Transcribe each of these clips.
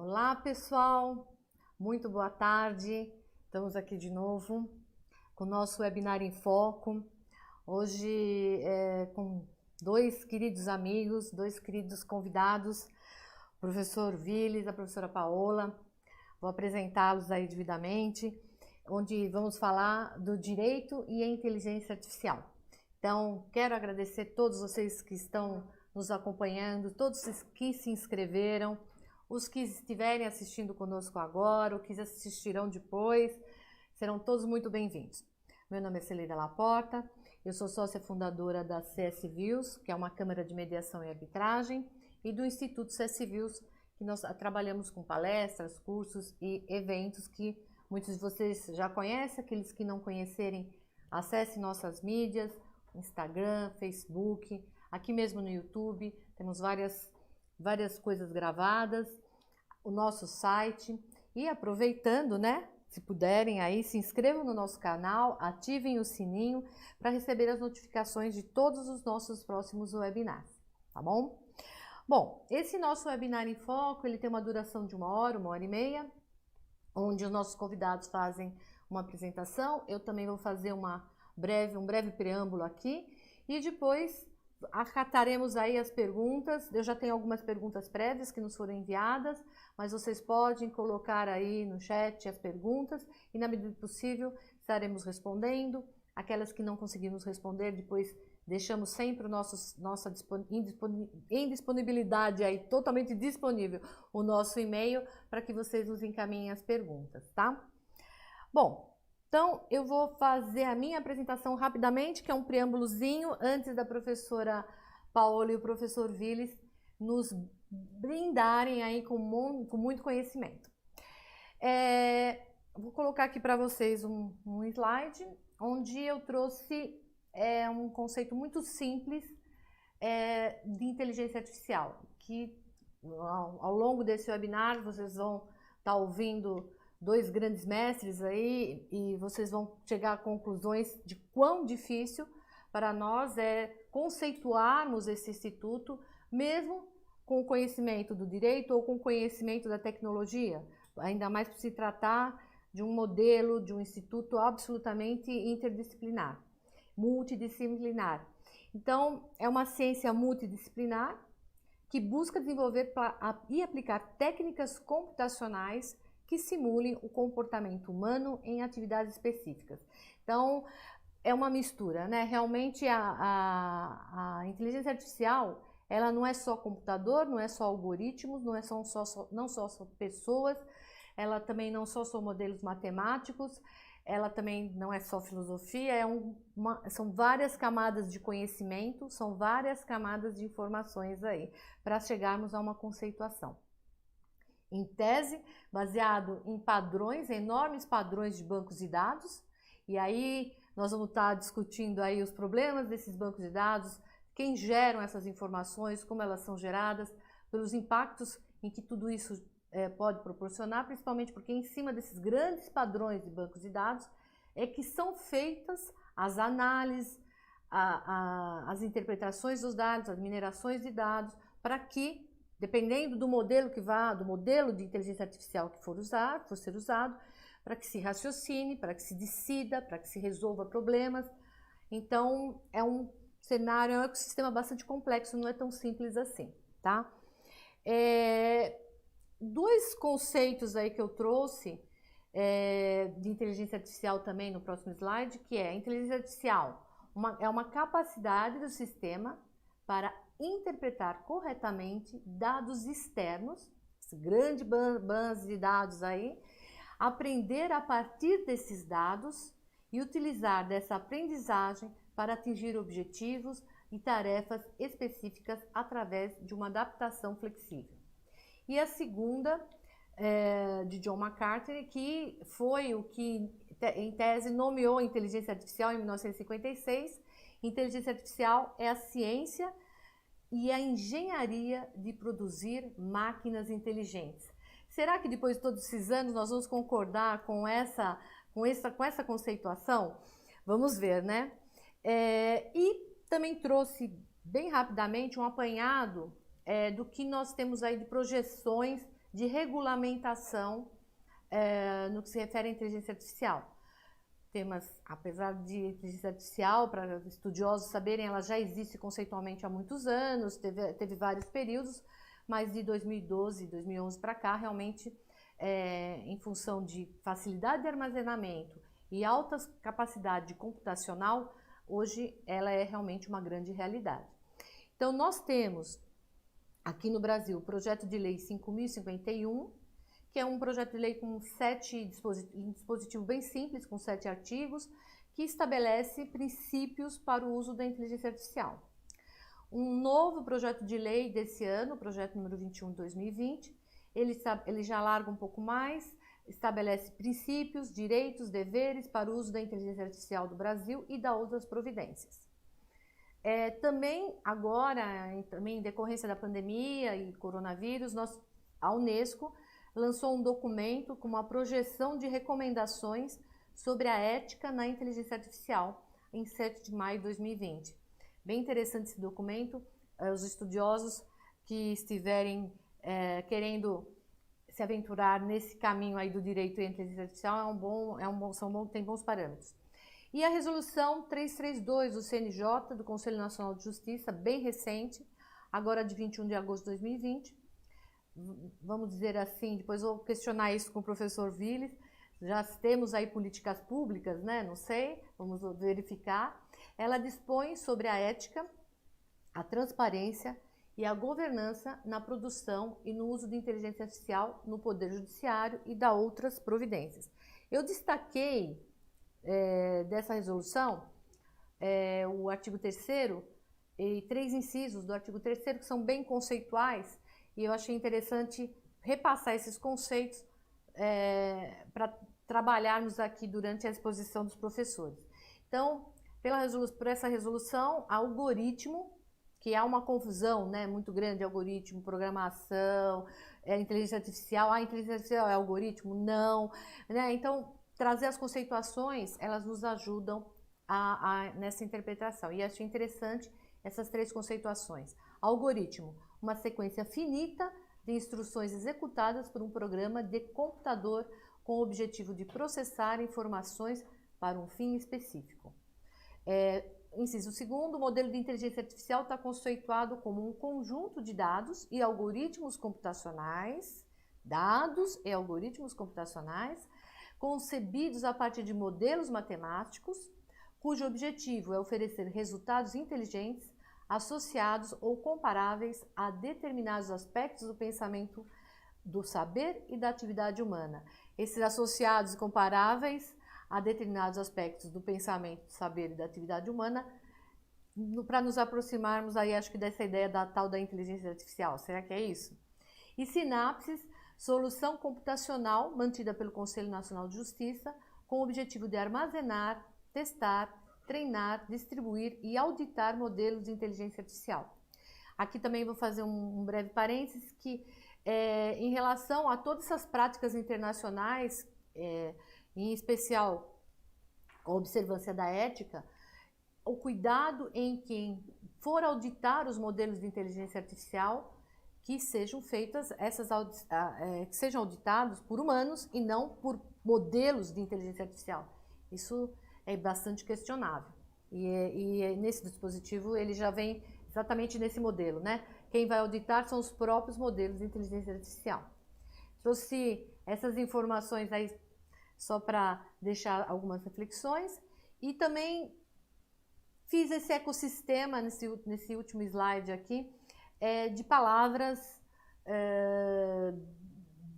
Olá, pessoal! Muito boa tarde. Estamos aqui de novo com o nosso webinar em foco. Hoje com dois queridos amigos, dois queridos convidados, o professor Vilis, a professora Paola. Vou apresentá-los aí devidamente, onde vamos falar do direito e a inteligência artificial. Então, quero agradecer a todos vocês que estão nos acompanhando, todos que se inscreveram, os que estiverem assistindo conosco agora, ou que assistirão depois, serão todos muito bem-vindos. Meu nome é Celeida Laporta, eu sou sócia fundadora da CS Views, que é uma câmara de mediação e arbitragem, e do Instituto CS Views, que nós trabalhamos com palestras, cursos e eventos que muitos de vocês já conhecem, aqueles que não conhecerem, acessem nossas mídias, Instagram, Facebook, aqui mesmo no YouTube, temos várias coisas gravadas, o nosso site. E aproveitando, né, se puderem aí, se inscrevam no nosso canal, ativem o sininho para receber as notificações de todos os nossos próximos webinars, tá bom? Bom, esse nosso webinar em foco, ele tem uma duração de 1 hora e meia, onde os nossos convidados fazem uma apresentação, eu também vou fazer um breve preâmbulo aqui, e depois acataremos aí as perguntas. Eu já tenho algumas perguntas prévias que nos foram enviadas, mas vocês podem colocar aí no chat as perguntas e, na medida do possível, estaremos respondendo. Aquelas que não conseguimos responder, depois deixamos sempre em disponibilidade aí, totalmente disponível, o nosso e-mail para que vocês nos encaminhem as perguntas, tá? Bom, então eu vou fazer a minha apresentação rapidamente, que é um preâmbulozinho, antes da professora Paola e o professor Vilis nos brindarem aí com muito conhecimento. Vou colocar aqui para vocês um slide, onde eu trouxe um conceito muito simples de inteligência artificial, que ao longo desse webinar vocês vão estar ouvindo dois grandes mestres aí e vocês vão chegar a conclusões de quão difícil para nós é conceituarmos esse instituto, mesmo com o conhecimento do direito ou com o conhecimento da tecnologia, ainda mais por se tratar de um modelo, de um instituto absolutamente interdisciplinar, multidisciplinar. Então, é uma ciência multidisciplinar que busca desenvolver e aplicar técnicas computacionais que simulem o comportamento humano em atividades específicas. Então, é uma mistura, né? Realmente a inteligência artificial, ela não é só computador, não é só algoritmos, não só pessoas, ela também não só são modelos matemáticos, ela também não é só filosofia, são várias camadas de conhecimento, são várias camadas de informações aí, para chegarmos a uma conceituação. Em tese, baseado em padrões, enormes padrões de bancos de dados, e aí nós vamos estar discutindo aí os problemas desses bancos de dados, quem geram essas informações, como elas são geradas, pelos impactos em que tudo isso pode proporcionar, principalmente porque em cima desses grandes padrões de bancos de dados é que são feitas as análises, as interpretações dos dados, as minerações de dados, para que, dependendo do modelo do modelo de inteligência artificial que for ser usado, para que se raciocine, para que se decida, para que se resolva problemas. Então, é um cenário, é um ecossistema bastante complexo, não é tão simples assim, tá? Dois conceitos aí que eu trouxe de inteligência artificial também no próximo slide, que é a inteligência artificial, é uma capacidade do sistema para interpretar corretamente dados externos, esse grande banco de dados aí, aprender a partir desses dados e utilizar dessa aprendizagem para atingir objetivos e tarefas específicas através de uma adaptação flexível. E a segunda, de John McCarthy, que foi o que, em tese, nomeou a inteligência artificial em 1956. Inteligência artificial é a ciência e a engenharia de produzir máquinas inteligentes. Será que depois de todos esses anos nós vamos concordar com essa conceituação? Vamos ver, né? E também trouxe bem rapidamente um apanhado do que nós temos aí de projeções de regulamentação no que se refere à inteligência artificial. Temas, apesar de inteligência artificial, para estudiosos saberem, ela já existe conceitualmente há muitos anos, teve vários períodos, mas de 2012, 2011 para cá, realmente, em função de facilidade de armazenamento e alta capacidade computacional, hoje ela é realmente uma grande realidade. Então, nós temos aqui no Brasil o projeto de lei 5.051, que é um projeto de lei com um dispositivo bem simples, com 7 artigos, que estabelece princípios para o uso da inteligência artificial. Um novo projeto de lei desse ano, o projeto número 21 de 2020, ele já larga um pouco mais, estabelece princípios, direitos, deveres para o uso da inteligência artificial do Brasil e da outras providências. Também agora, também em decorrência da pandemia e coronavírus, a Unesco lançou um documento com uma projeção de recomendações sobre a ética na inteligência artificial, em 7 de maio de 2020. Bem interessante esse documento. Os estudiosos que estiverem querendo se aventurar nesse caminho aí do direito e inteligência artificial tem bons parâmetros. E a resolução 332 do CNJ, do Conselho Nacional de Justiça, bem recente, agora de 21 de agosto de 2020, vamos dizer assim, depois vou questionar isso com o professor Viles, já temos aí políticas públicas, né? Não sei, vamos verificar. Ela dispõe sobre a ética, a transparência e a governança na produção e no uso de inteligência artificial no Poder Judiciário e da outras providências. Eu destaquei dessa resolução o artigo 3º e 3 incisos do artigo 3º que são bem conceituais e eu achei interessante repassar esses conceitos para trabalharmos aqui durante a exposição dos professores. Então, por essa resolução, algoritmo, que há uma confusão, né, muito grande, algoritmo, programação, inteligência artificial, a inteligência artificial é algoritmo? Não, né? Então, trazer as conceituações, elas nos ajudam nessa interpretação. E achei interessante essas 3 conceituações. Algoritmo, uma sequência finita de instruções executadas por um programa de computador com o objetivo de processar informações para um fim específico. Inciso 2º, o modelo de inteligência artificial está conceituado como um conjunto de dados e algoritmos computacionais, concebidos a partir de modelos matemáticos, cujo objetivo é oferecer resultados inteligentes associados ou comparáveis a determinados aspectos do pensamento, do saber e da atividade humana. Esses associados e comparáveis a determinados aspectos do pensamento, do saber e da atividade humana, para nos aproximarmos aí, acho que dessa ideia da tal da inteligência artificial. Será que é isso? E sinapses, solução computacional mantida pelo Conselho Nacional de Justiça, com o objetivo de armazenar, testar, treinar, distribuir e auditar modelos de inteligência artificial. Aqui também vou fazer um breve parênteses que, em relação a todas essas práticas internacionais, em especial a observância da ética, o cuidado em quem for auditar os modelos de inteligência artificial, que sejam feitas que sejam auditados por humanos e não por modelos de inteligência artificial. Isso é bastante questionável. E nesse dispositivo ele já vem exatamente nesse modelo, né? Quem vai auditar são os próprios modelos de inteligência artificial. Trouxe essas informações aí só para deixar algumas reflexões e também fiz esse ecossistema nesse último slide aqui de palavras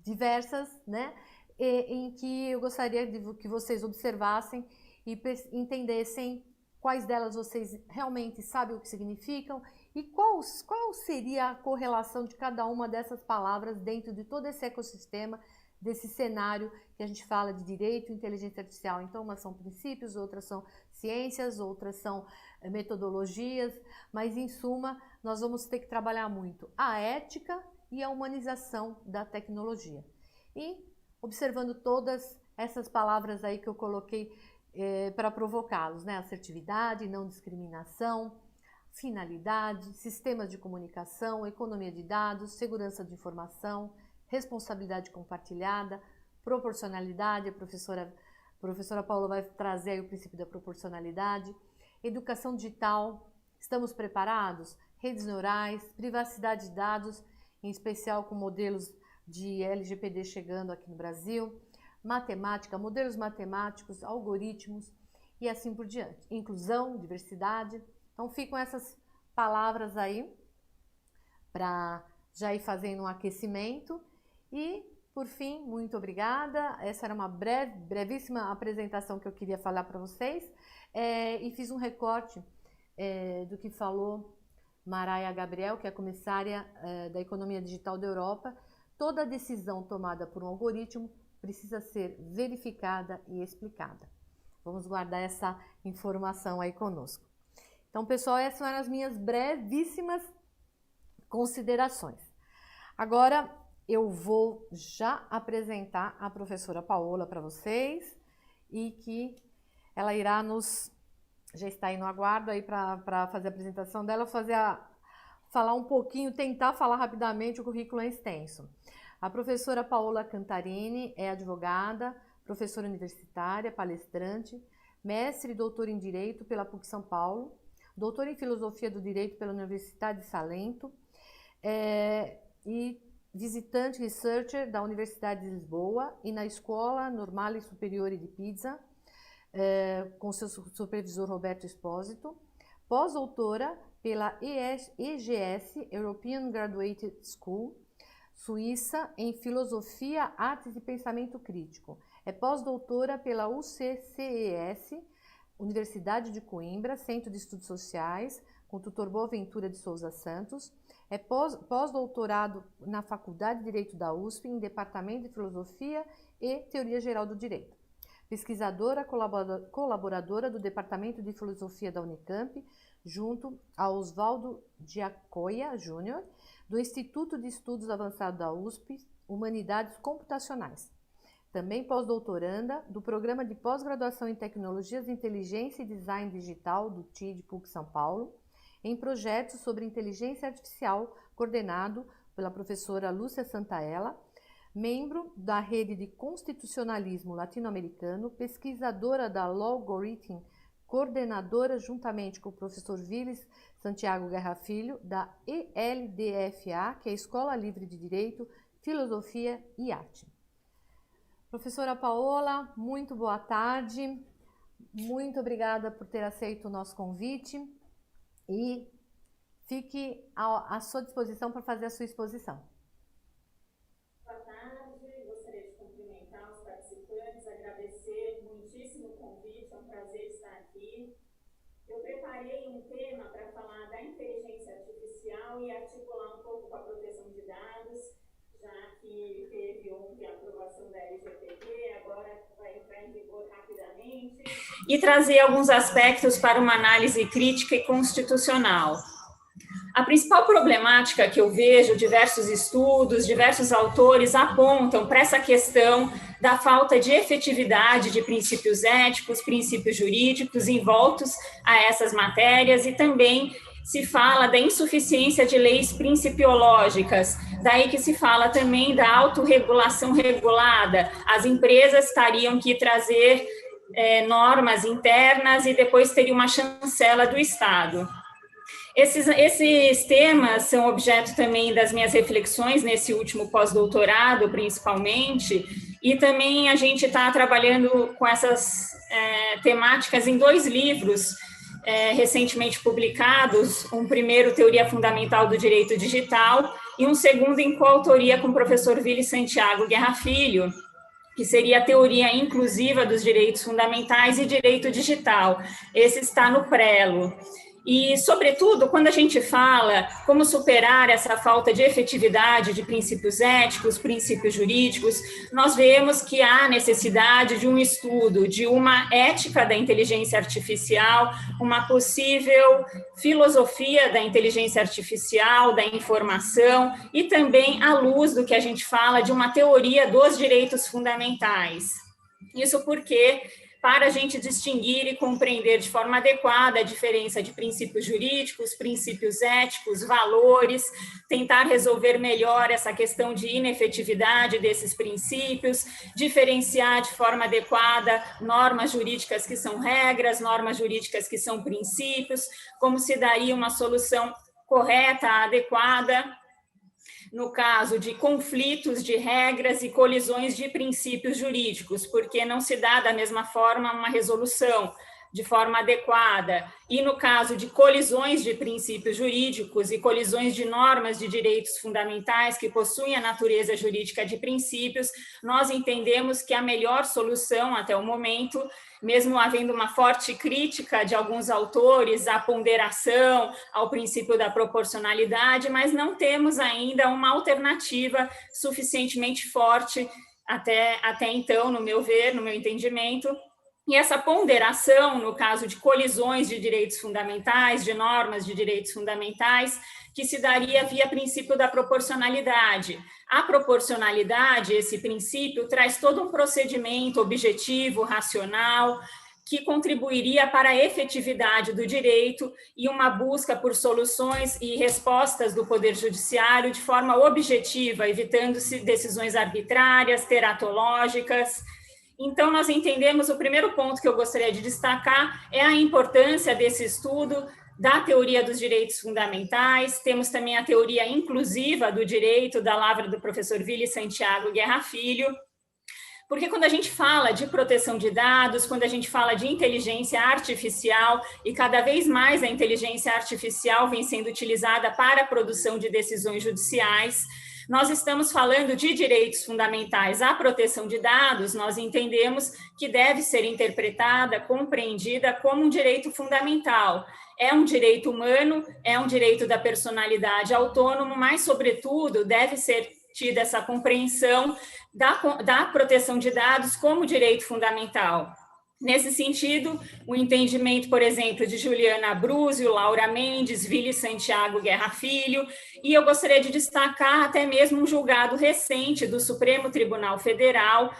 diversas, né? Em que eu gostaria que vocês observassem e entendessem quais delas vocês realmente sabem o que significam e qual seria a correlação de cada uma dessas palavras dentro de todo esse ecossistema, desse cenário que a gente fala de direito e inteligência artificial. Então, umas são princípios, outras são ciências, outras são metodologias, mas em suma, nós vamos ter que trabalhar muito a ética e a humanização da tecnologia. E observando todas essas palavras aí que eu coloquei para provocá-los, né? Assertividade, não discriminação, finalidade, sistemas de comunicação, economia de dados, segurança de informação, responsabilidade compartilhada, proporcionalidade, a professora Paola vai trazer aí o princípio da proporcionalidade, educação digital, estamos preparados? Redes neurais, privacidade de dados, em especial com modelos de LGPD chegando aqui no Brasil, matemática, modelos matemáticos, algoritmos e assim por diante. Inclusão, diversidade. Então ficam essas palavras aí para já ir fazendo um aquecimento. E, por fim, muito obrigada. Essa era uma brevíssima apresentação que eu queria falar para vocês. E fiz um recorte do que falou Maraia Gabriel, que é a comissária da Economia Digital da Europa. Toda decisão tomada por um algoritmo precisa ser verificada e explicada. Vamos guardar essa informação aí conosco. Então, pessoal, essas eram as minhas brevíssimas considerações. Agora, eu vou já apresentar a professora Paola para vocês e que ela irá já está aí no aguardo aí para fazer a apresentação dela, falar um pouquinho, tentar falar rapidamente, o currículo é extenso. A professora Paola Cantarini é advogada, professora universitária, palestrante, mestre e doutora em Direito pela PUC São Paulo, doutora em Filosofia do Direito pela Universidade de Salento e visitante researcher da Universidade de Lisboa e na Escola Normale Superiore de Pisa, com seu supervisor Roberto Espósito, pós-doutora pela EGS, European Graduate School, Suíça, em Filosofia, Artes e Pensamento Crítico. É pós-doutora pela UCCES, Universidade de Coimbra, Centro de Estudos Sociais, com o tutor Boaventura de Souza Santos. É pós-doutorado na Faculdade de Direito da USP, em Departamento de Filosofia e Teoria Geral do Direito. Pesquisadora colaboradora do Departamento de Filosofia da Unicamp, junto a Oswaldo Giacoia Júnior, do Instituto de Estudos Avançados da USP, Humanidades Computacionais. Também pós-doutoranda do Programa de Pós-Graduação em Tecnologias de Inteligência e Design Digital do TID PUC São Paulo, em projetos sobre inteligência artificial, coordenado pela professora Lúcia Santaella, membro da Rede de Constitucionalismo Latino-Americano, pesquisadora da Lawgorithm, coordenadora juntamente com o professor Vilis Santiago Guerra Filho, da ELDFA, que é a Escola Livre de Direito, Filosofia e Arte. Professora Paola, muito boa tarde, muito obrigada por ter aceito o nosso convite e fique à sua disposição para fazer a sua exposição. Boa tarde, gostaria de cumprimentar os participantes, agradecer muitíssimo o convite, é um prazer estar aqui. Eu preparei um tema para falar da inteligência artificial e articular um pouco com a proteção de dados, já que teve ontem a aprovação da LGPD, agora vai entrar em vigor rapidamente, e trazer alguns aspectos para uma análise crítica e constitucional. A principal problemática que eu vejo, diversos estudos, diversos autores apontam para essa questão da falta de efetividade de princípios éticos, princípios jurídicos envoltos a essas matérias e também se fala da insuficiência de leis principiológicas, daí que se fala também da autorregulação regulada. As empresas teriam que trazer normas internas e depois teria uma chancela do Estado. Esses temas são objeto também das minhas reflexões nesse último pós-doutorado, principalmente, e também a gente está trabalhando com essas temáticas em 2 livros recentemente publicados, um primeiro, Teoria Fundamental do Direito Digital, e um segundo em coautoria com o professor Vilis Santiago Guerra Filho, que seria a Teoria Inclusiva dos Direitos Fundamentais e Direito Digital. Esse está no prelo. E, sobretudo, quando a gente fala como superar essa falta de efetividade de princípios éticos, princípios jurídicos, nós vemos que há necessidade de um estudo de uma ética da inteligência artificial, uma possível filosofia da inteligência artificial, da informação, e também à luz do que a gente fala de uma teoria dos direitos fundamentais. Isso porque para a gente distinguir e compreender de forma adequada a diferença de princípios jurídicos, princípios éticos, valores, tentar resolver melhor essa questão de inefetividade desses princípios, diferenciar de forma adequada normas jurídicas que são regras, normas jurídicas que são princípios, como se daria uma solução correta, adequada, no caso de conflitos de regras e colisões de princípios jurídicos, porque não se dá da mesma forma uma resolução de forma adequada. E no caso de colisões de princípios jurídicos e colisões de normas de direitos fundamentais que possuem a natureza jurídica de princípios, nós entendemos que a melhor solução até o momento, mesmo havendo uma forte crítica de alguns autores à ponderação, ao princípio da proporcionalidade, mas não temos ainda uma alternativa suficientemente forte até então, no meu ver, no meu entendimento. E essa ponderação, no caso de colisões de direitos fundamentais, de normas de direitos fundamentais, que se daria via princípio da proporcionalidade. A proporcionalidade, esse princípio, traz todo um procedimento objetivo, racional, que contribuiria para a efetividade do direito e uma busca por soluções e respostas do Poder Judiciário de forma objetiva, evitando-se decisões arbitrárias, teratológicas. Então, nós entendemos, o primeiro ponto que eu gostaria de destacar é a importância desse estudo da teoria dos direitos fundamentais. Temos também a teoria inclusiva do direito, da lavra do professor Vili Santiago Guerra Filho, porque quando a gente fala de proteção de dados, quando a gente fala de inteligência artificial, e cada vez mais a inteligência artificial vem sendo utilizada para a produção de decisões judiciais, nós estamos falando de direitos fundamentais. A proteção de dados, nós entendemos que deve ser interpretada, compreendida como um direito fundamental. É um direito humano, é um direito da personalidade autônomo, mas, sobretudo, deve ser tida essa compreensão da proteção de dados como direito fundamental. Nesse sentido, o entendimento, por exemplo, de Juliana Abruzio, Laura Mendes, Vili Santiago Guerra Filho, e eu gostaria de destacar até mesmo um julgado recente do Supremo Tribunal Federal,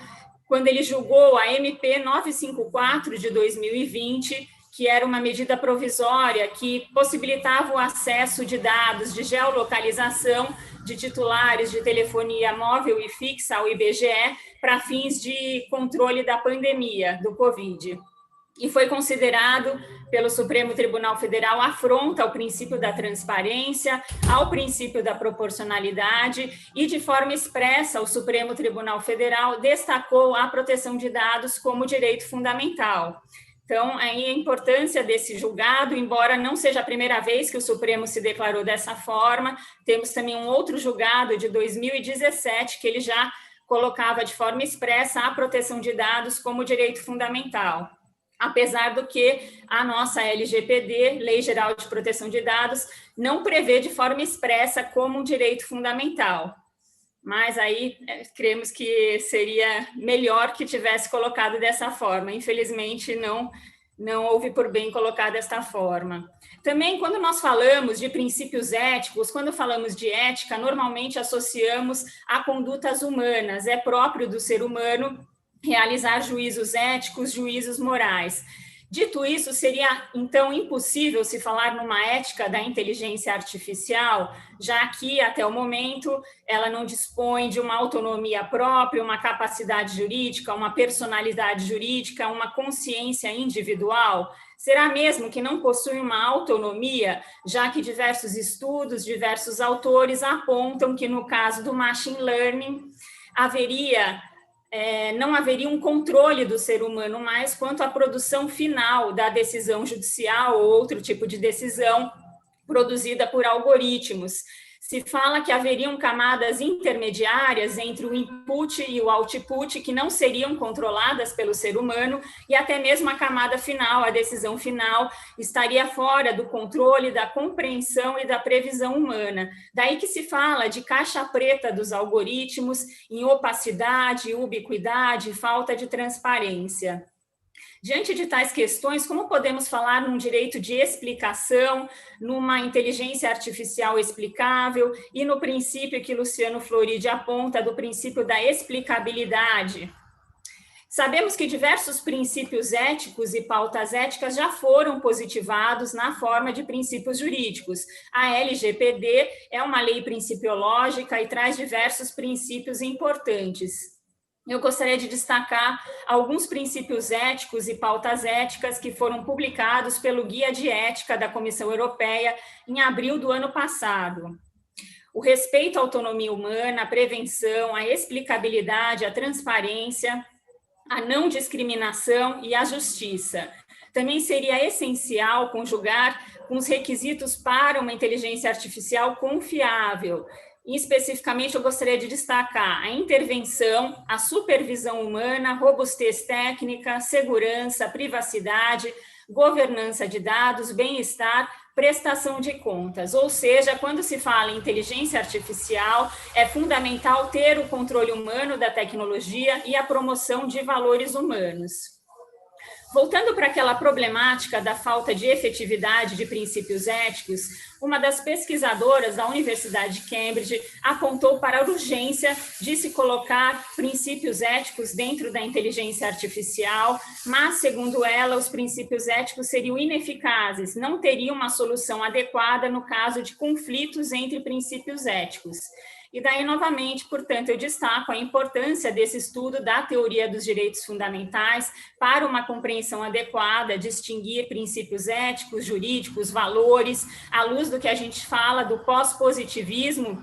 quando ele julgou a MP 954 de 2020, que era uma medida provisória que possibilitava o acesso de dados de geolocalização de titulares de telefonia móvel e fixa ao IBGE para fins de controle da pandemia do Covid. E foi considerado pelo Supremo Tribunal Federal afronta ao princípio da transparência, ao princípio da proporcionalidade, e de forma expressa o Supremo Tribunal Federal destacou a proteção de dados como direito fundamental. Então, aí a importância desse julgado, embora não seja a primeira vez que o Supremo se declarou dessa forma, temos também um outro julgado de 2017, que ele já colocava de forma expressa a proteção de dados como direito fundamental. Apesar do que a nossa LGPD, Lei Geral de Proteção de Dados, não prevê de forma expressa como um direito fundamental. Mas aí cremos que seria melhor que tivesse colocado dessa forma. Infelizmente, não houve por bem colocar desta forma. Também, quando nós falamos de princípios éticos, quando falamos de ética, normalmente associamos a condutas humanas. É próprio do ser humano realizar juízos éticos, juízos morais. Dito isso, seria, então, impossível se falar numa ética da inteligência artificial, já que, até o momento, ela não dispõe de uma autonomia própria, uma capacidade jurídica, uma personalidade jurídica, uma consciência individual? Será mesmo que não possui uma autonomia, já que diversos estudos, diversos autores apontam que, no caso do machine learning, não haveria um controle do ser humano mais quanto à produção final da decisão judicial ou outro tipo de decisão produzida por algoritmos. Se fala que haveriam camadas intermediárias entre o input e o output que não seriam controladas pelo ser humano, e até mesmo a camada final, a decisão final, estaria fora do controle, da compreensão e da previsão humana. Daí que se fala de caixa preta dos algoritmos, em opacidade, ubiquidade, falta de transparência. Diante de tais questões, como podemos falar num direito de explicação, numa inteligência artificial explicável e no princípio que Luciano Floridi aponta do princípio da explicabilidade? Sabemos que diversos princípios éticos e pautas éticas já foram positivados na forma de princípios jurídicos. A LGPD é uma lei principiológica e traz diversos princípios importantes. Eu gostaria de destacar alguns princípios éticos e pautas éticas que foram publicados pelo Guia de Ética da Comissão Europeia em abril do ano passado. O respeito à autonomia humana, a prevenção, a explicabilidade, a transparência, a não discriminação e a justiça. Também seria essencial conjugar com os requisitos para uma inteligência artificial confiável. E, especificamente, eu gostaria de destacar a intervenção, a supervisão humana, robustez técnica, segurança, privacidade, governança de dados, bem-estar, prestação de contas. Ou seja, quando se fala em inteligência artificial, é fundamental ter o controle humano da tecnologia e a promoção de valores humanos. Voltando para aquela problemática da falta de efetividade de princípios éticos, uma das pesquisadoras da Universidade de Cambridge apontou para a urgência de se colocar princípios éticos dentro da inteligência artificial, mas, segundo ela, os princípios éticos seriam ineficazes, não teriam uma solução adequada no caso de conflitos entre princípios éticos. E daí, novamente, portanto, eu destaco a importância desse estudo da teoria dos direitos fundamentais para uma compreensão adequada, distinguir princípios éticos, jurídicos, valores, à luz do que a gente fala do pós-positivismo,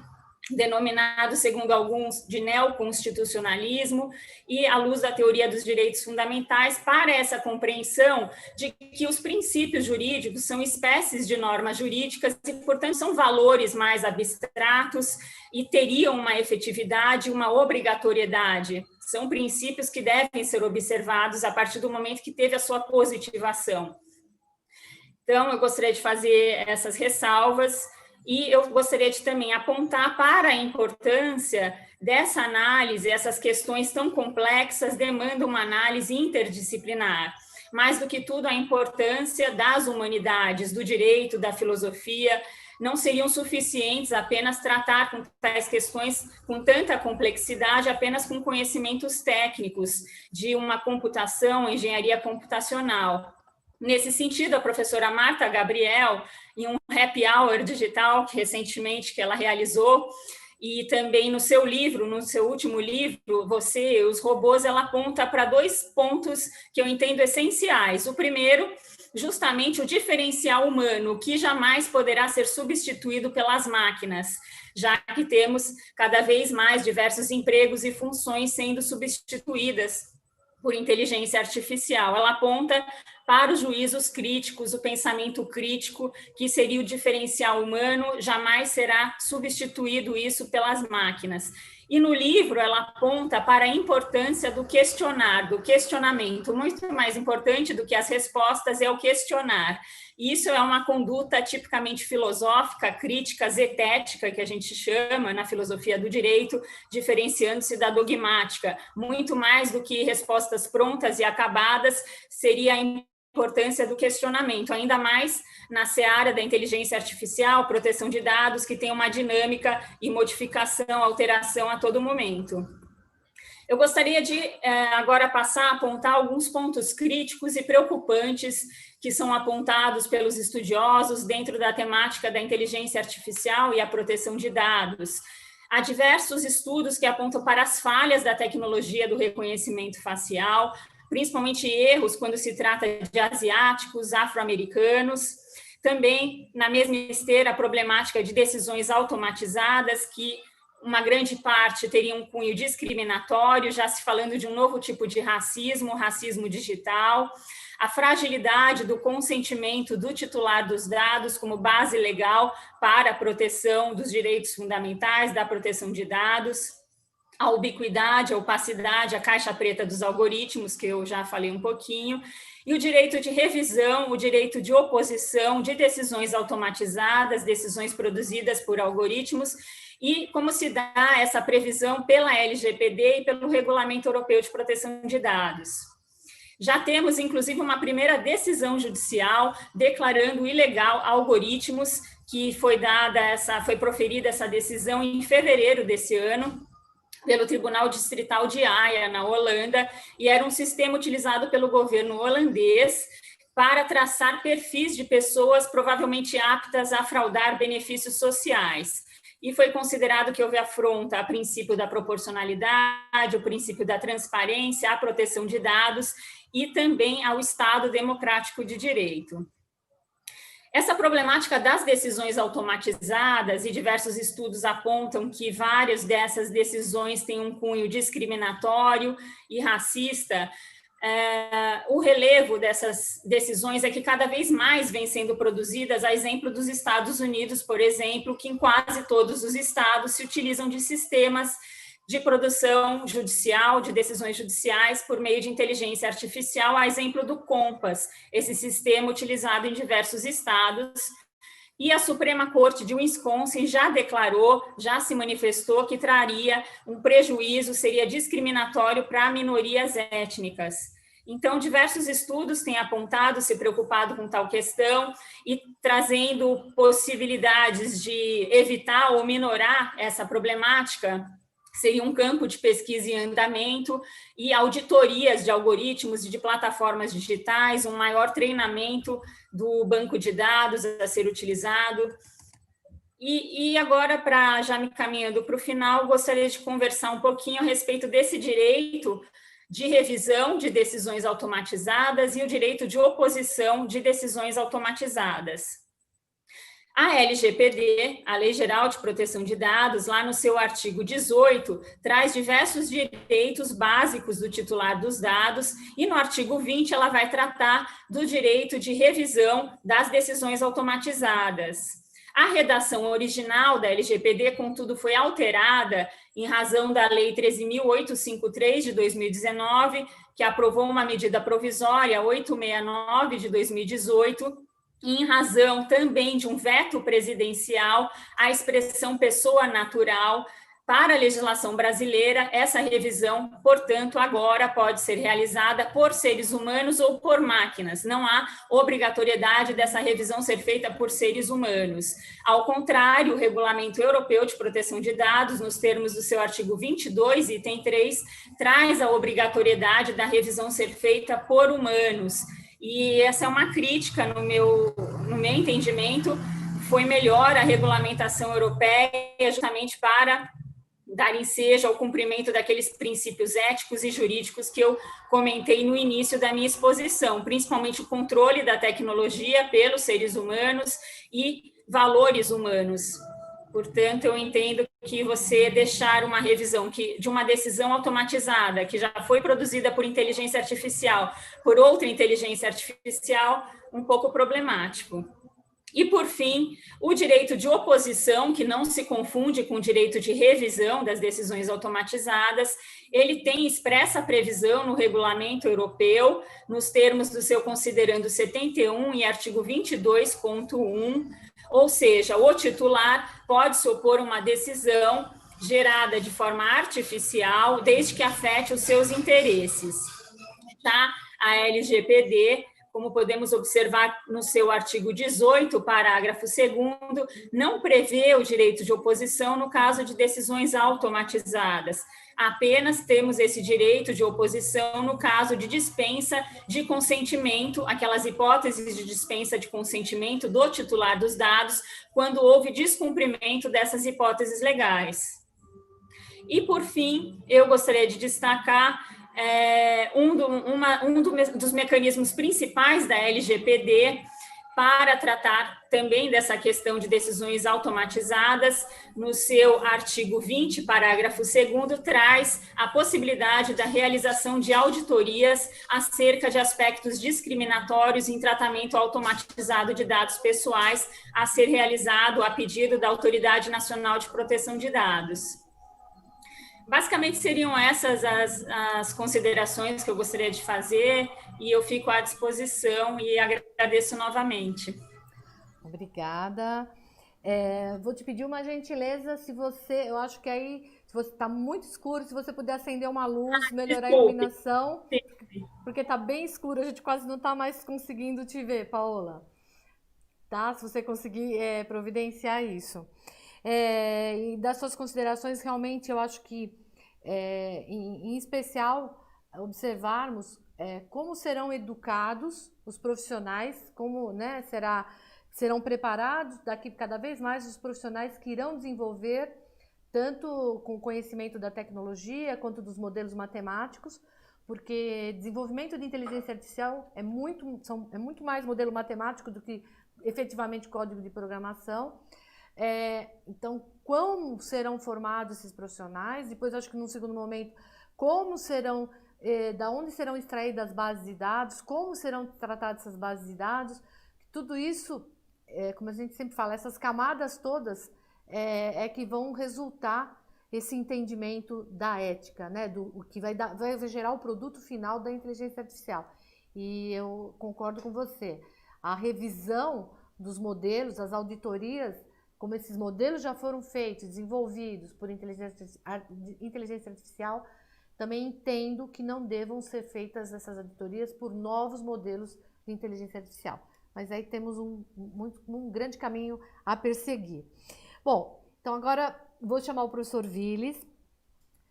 denominado, segundo alguns, de neoconstitucionalismo, e à luz da teoria dos direitos fundamentais, para essa compreensão de que os princípios jurídicos são espécies de normas jurídicas e, portanto, são valores mais abstratos e teriam uma efetividade, uma obrigatoriedade. São princípios que devem ser observados a partir do momento que teve a sua positivação. Então, eu gostaria de fazer essas ressalvas. E eu gostaria de também apontar para a importância dessa análise, essas questões tão complexas demandam uma análise interdisciplinar. Mais do que tudo, a importância das humanidades, do direito, da filosofia, não seriam suficientes apenas tratar com tais questões com tanta complexidade, apenas com conhecimentos técnicos de uma computação, engenharia computacional. Nesse sentido, a professora Marta Gabriel, em um happy hour digital que recentemente que ela realizou, e também no seu livro, no seu último livro, Você, os Robôs, ela aponta para 2 pontos que eu entendo essenciais. O primeiro, justamente o diferencial humano, que jamais poderá ser substituído pelas máquinas, já que temos cada vez mais diversos empregos e funções sendo substituídas por inteligência artificial. Ela aponta para os juízos críticos, o pensamento crítico, que seria o diferencial humano, jamais será substituído isso pelas máquinas. E no livro ela aponta para a importância do questionar, do questionamento. Muito mais importante do que as respostas é o questionar. Isso é uma conduta tipicamente filosófica, crítica, zetética, que a gente chama na filosofia do direito, diferenciando-se da dogmática. Muito mais do que respostas prontas e acabadas, seria a importância do questionamento, ainda mais na seara da inteligência artificial, proteção de dados, que tem uma dinâmica e modificação, alteração a todo momento. Eu gostaria de agora passar a apontar alguns pontos críticos e preocupantes que são apontados pelos estudiosos dentro da temática da inteligência artificial e a proteção de dados. Há diversos estudos que apontam para as falhas da tecnologia do reconhecimento facial, principalmente erros quando se trata de asiáticos, afro-americanos. Também, na mesma esteira, a problemática de decisões automatizadas, que uma grande parte teria um cunho discriminatório, já se falando de um novo tipo de racismo, racismo digital. A fragilidade do consentimento do titular dos dados como base legal para a proteção dos direitos fundamentais, da proteção de dados. A ubiquidade, a opacidade, a caixa preta dos algoritmos, que eu já falei um pouquinho, e o direito de revisão, o direito de oposição de decisões automatizadas, decisões produzidas por algoritmos, e como se dá essa previsão pela LGPD e pelo Regulamento Europeu de Proteção de Dados. Já temos, inclusive, uma primeira decisão judicial declarando ilegal algoritmos, que foi proferida essa decisão em fevereiro desse ano. pelo Tribunal Distrital de Haia, na Holanda, e era um sistema utilizado pelo governo holandês para traçar perfis de pessoas provavelmente aptas a fraudar benefícios sociais. E foi considerado que houve afronta ao princípio da proporcionalidade, o princípio da transparência, à proteção de dados e também ao Estado democrático de direito. Essa problemática das decisões automatizadas, e diversos estudos apontam que várias dessas decisões têm um cunho discriminatório e racista. O relevo dessas decisões é que cada vez mais vêm sendo produzidas, a exemplo dos Estados Unidos, por exemplo, que em quase todos os estados se utilizam de sistemas de produção judicial, de decisões judiciais por meio de inteligência artificial, a exemplo do Compass, esse sistema utilizado em diversos estados. E a Suprema Corte de Wisconsin já declarou, já se manifestou que traria um prejuízo, seria discriminatório para minorias étnicas. Então, diversos estudos têm apontado, se preocupado com tal questão e trazendo possibilidades de evitar ou minorar essa problemática. Seria um campo de pesquisa em andamento e auditorias de algoritmos e de plataformas digitais, um maior treinamento do banco de dados a ser utilizado. E agora, já me caminhando para o final, gostaria de conversar um pouquinho a respeito desse direito de revisão de decisões automatizadas e o direito de oposição de decisões automatizadas. A LGPD, a Lei Geral de Proteção de Dados, lá no seu artigo 18, traz diversos direitos básicos do titular dos dados, e no artigo 20 ela vai tratar do direito de revisão das decisões automatizadas. A redação original da LGPD, contudo, foi alterada em razão da Lei 13.853 de 2019, que aprovou uma medida provisória 869 de 2018, em razão também de um veto presidencial à expressão pessoa natural para a legislação brasileira. Essa revisão, portanto, agora pode ser realizada por seres humanos ou por máquinas. Não há obrigatoriedade dessa revisão ser feita por seres humanos. Ao contrário, o Regulamento Europeu de Proteção de Dados, nos termos do seu artigo 22, item 3, traz a obrigatoriedade da revisão ser feita por humanos. E essa é uma crítica, no meu entendimento. Foi melhor a regulamentação europeia justamente para dar ensejo ao cumprimento daqueles princípios éticos e jurídicos que eu comentei no início da minha exposição, principalmente o controle da tecnologia pelos seres humanos e valores humanos. Portanto, eu entendo que você deixar uma revisão de uma decisão automatizada, que já foi produzida por inteligência artificial, por outra inteligência artificial, um pouco problemático. E, por fim, o direito de oposição, que não se confunde com o direito de revisão das decisões automatizadas, ele tem expressa previsão no regulamento europeu, nos termos do seu considerando 71 e artigo 22.1, ou seja, o titular pode se opor a uma decisão gerada de forma artificial, desde que afete os seus interesses. Tá? A LGPD, como podemos observar no seu artigo 18, parágrafo 2º, não prevê o direito de oposição no caso de decisões automatizadas. Apenas temos esse direito de oposição no caso de dispensa de consentimento, aquelas hipóteses de dispensa de consentimento do titular dos dados, quando houve descumprimento dessas hipóteses legais. E, por fim, eu gostaria de destacar dos mecanismos principais da LGPD para tratar também dessa questão de decisões automatizadas. No seu artigo 20, parágrafo 2º, traz a possibilidade da realização de auditorias acerca de aspectos discriminatórios em tratamento automatizado de dados pessoais, a ser realizado a pedido da Autoridade Nacional de Proteção de Dados. Basicamente, seriam essas as considerações que eu gostaria de fazer, e eu fico à disposição e agradeço novamente. Obrigada. Vou te pedir uma gentileza, eu acho que aí, se você está muito escuro, se você puder acender uma luz, melhorar a iluminação, porque está bem escuro, a gente quase não está mais conseguindo te ver, Paola. Tá? Se você conseguir providenciar isso. E das suas considerações, realmente, eu acho que em especial, observarmos como serão educados os profissionais, como, né, serão preparados daqui cada vez mais os profissionais que irão desenvolver tanto com conhecimento da tecnologia quanto dos modelos matemáticos, porque desenvolvimento de inteligência artificial é muito mais modelo matemático do que efetivamente código de programação. Então, como serão formados esses profissionais? Depois, acho que num segundo momento, como serão, da onde serão extraídas as bases de dados, como serão tratadas essas bases de dados, tudo isso, como a gente sempre fala, essas camadas todas que vão resultar esse entendimento da ética, né, do que vai gerar o produto final da inteligência artificial. E eu concordo com você. A revisão dos modelos, as auditorias, como esses modelos já foram feitos, desenvolvidos por inteligência artificial, também entendo que não devam ser feitas essas auditorias por novos modelos de inteligência artificial. Mas aí temos um grande caminho a perseguir. Bom, então agora vou chamar o professor Vilis,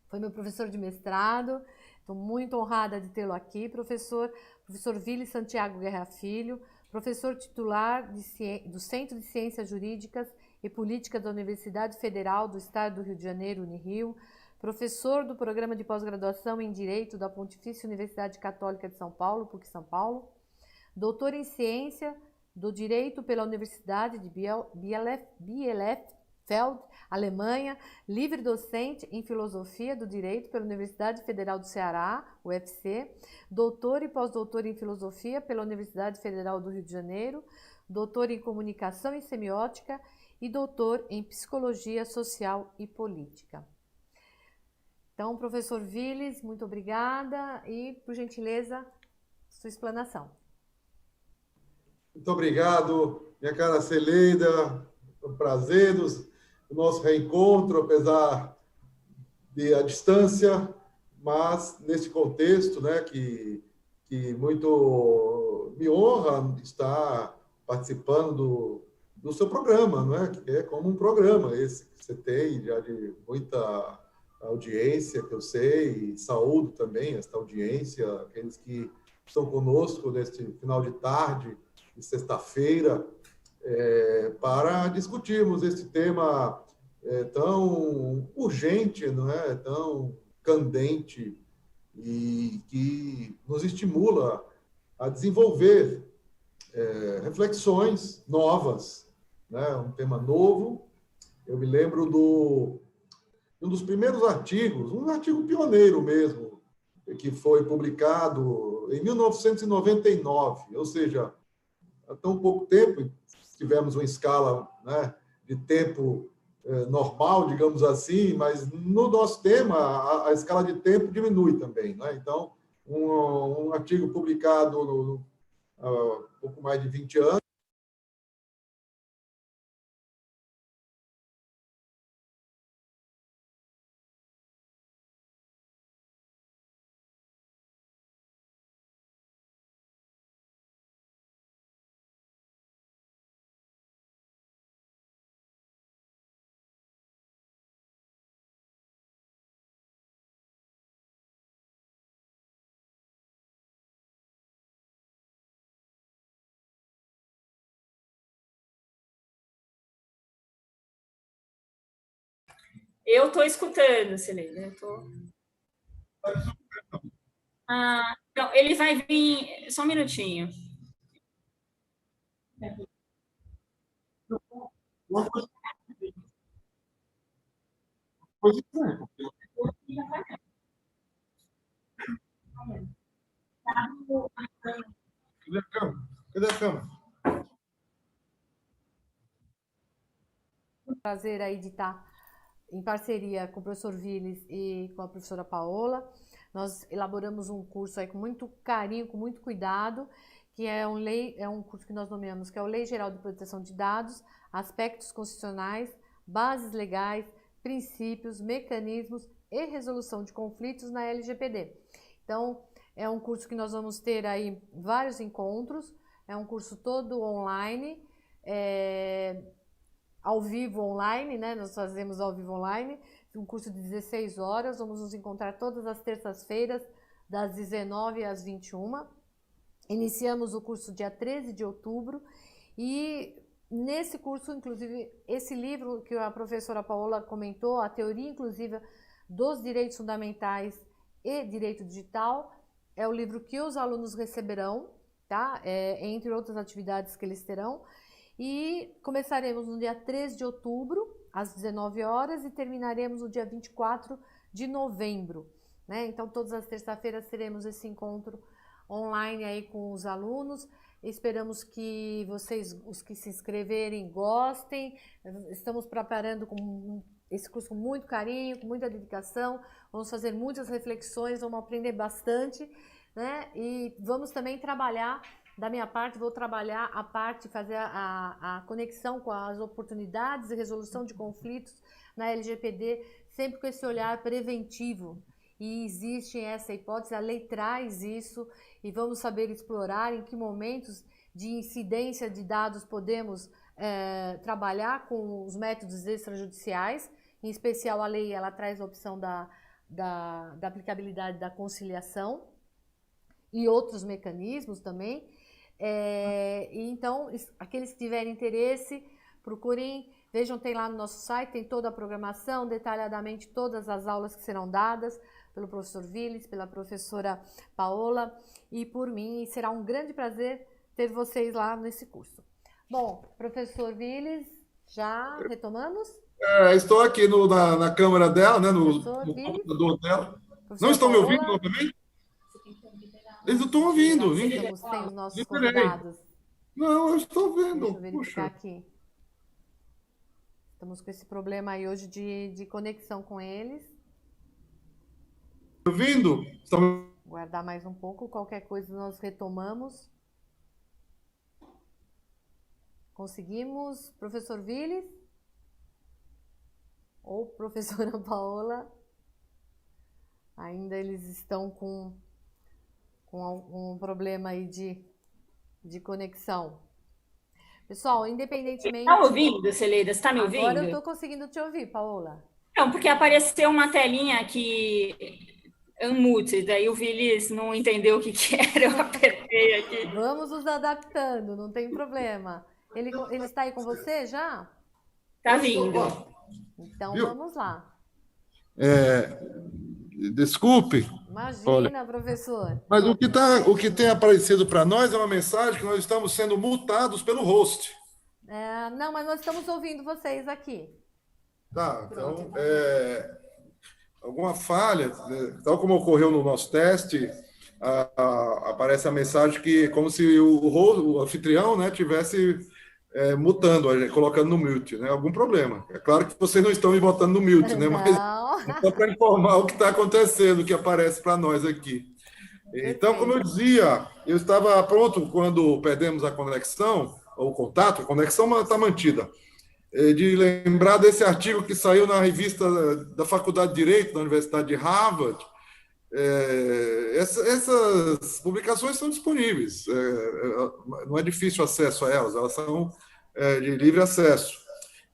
foi meu professor de mestrado, estou muito honrada de tê-lo aqui, professor Vilis Santiago Guerra Filho, professor titular do Centro de Ciências Jurídicas e Políticas da Universidade Federal do Estado do Rio de Janeiro, Unirio, professor do Programa de Pós-Graduação em Direito da Pontifícia Universidade Católica de São Paulo, PUC São Paulo, doutor em Ciência do Direito pela Universidade de Bielefeld, Alemanha, livre docente em Filosofia do Direito pela Universidade Federal do Ceará, UFC, doutor e pós-doutor em Filosofia pela Universidade Federal do Rio de Janeiro, doutor em Comunicação e Semiótica e doutor em Psicologia Social e Política. Então, professor Vilis, muito obrigada e, por gentileza, sua explanação. Muito obrigado, minha cara Celeida, é um prazer o nosso reencontro, apesar de a distância, mas nesse contexto, né, que muito me honra estar participando do seu programa, né, que é como um programa esse que você tem, já de muita audiência, que eu sei, e saúdo também esta audiência, aqueles que estão conosco neste final de tarde, de sexta-feira, para discutirmos esse tema tão urgente, não é? Tão candente e que nos estimula a desenvolver reflexões novas, né? Um tema novo. Eu me lembro de um dos primeiros artigos, um artigo pioneiro mesmo, que foi publicado em 1999, ou seja, há tão pouco tempo, tivemos uma escala, né, de tempo normal, digamos assim, mas no nosso tema, a escala de tempo diminui também, né? Então, um artigo publicado há pouco mais de 20 anos, Eu estou escutando, Celina. Então, ele vai vir. Só um minutinho. Cadê a câmera? Prazer aí de estar em parceria com o professor Vilis e com a professora Paola. Nós elaboramos um curso aí com muito carinho, com muito cuidado, que é um curso que nós nomeamos, que é o Lei Geral de Proteção de Dados, Aspectos Constitucionais, Bases Legais, Princípios, Mecanismos e Resolução de Conflitos na LGPD. Então, é um curso que nós vamos ter aí vários encontros, é um curso todo online, ao vivo online, né? Nós fazemos ao vivo online. um curso de 16 horas, vamos nos encontrar todas as terças-feiras, das 19 às 21. Iniciamos o curso dia 13 de outubro e nesse curso, inclusive, esse livro que a professora Paola comentou, a teoria inclusiva dos direitos fundamentais e direito digital, é o livro que os alunos receberão, tá? Entre outras atividades que eles terão. E começaremos no dia 13 de outubro, às 19 horas, e terminaremos no dia 24 de novembro, né? Então, todas as terças-feiras teremos esse encontro online aí com os alunos. Esperamos que vocês, os que se inscreverem, gostem. Estamos preparando esse curso com muito carinho, com muita dedicação. Vamos fazer muitas reflexões, vamos aprender bastante, né? E vamos também trabalhar, da minha parte, vou trabalhar a parte, fazer a conexão com as oportunidades e resolução de conflitos na LGPD, sempre com esse olhar preventivo. E existe essa hipótese, a lei traz isso, e vamos saber explorar em que momentos de incidência de dados podemos trabalhar com os métodos extrajudiciais. Em especial, a lei ela traz a opção da aplicabilidade da conciliação e outros mecanismos também. Então, aqueles que tiverem interesse, procurem, vejam, tem lá no nosso site, tem toda a programação, detalhadamente todas as aulas que serão dadas pelo professor Vilis, pela professora Paola e por mim, e será um grande prazer ter vocês lá nesse curso. Bom, professor Vilis, já retomamos? Estou aqui na câmera dela, né, no computador dela. Não estão me ouvindo novamente? Eles não estão ouvindo. Estamos sem os nossos convidados. Não, eu estou vendo. Deixa eu verificar aqui. Estamos com esse problema aí hoje de conexão com eles. Ouvindo? Guardar mais um pouco, qualquer coisa nós retomamos. Conseguimos, professor Vilis? Ou professora Paola? Ainda eles estão com algum problema aí de conexão. Pessoal, independentemente... Está ouvindo, Celeida? Você está me ouvindo? Agora eu estou conseguindo te ouvir, Paola. Não, porque apareceu uma telinha aqui, unmute, daí o Vilis não entendeu o que era, eu apertei aqui. Vamos nos adaptando, não tem problema. Ele está aí com você já? Está vindo. Então, vamos lá. Desculpe. Imagina, professor. Mas o que tem aparecido para nós é uma mensagem que nós estamos sendo multados pelo host. Não, mas nós estamos ouvindo vocês aqui. Tá, então, alguma falha, né, tal como ocorreu no nosso teste, aparece a mensagem que como se o anfitrião, né, tivesse mutando, colocando no mute, né? Algum problema. É claro que vocês não estão me botando no mute, né? Mas só para informar o que está acontecendo, o que aparece para nós aqui. Então, como eu dizia, eu estava pronto quando perdemos a conexão, ou o contato, a conexão está mantida, de lembrar desse artigo que saiu na revista da Faculdade de Direito da Universidade de Harvard. Essas publicações são disponíveis, não é difícil acesso a elas, elas são de livre acesso.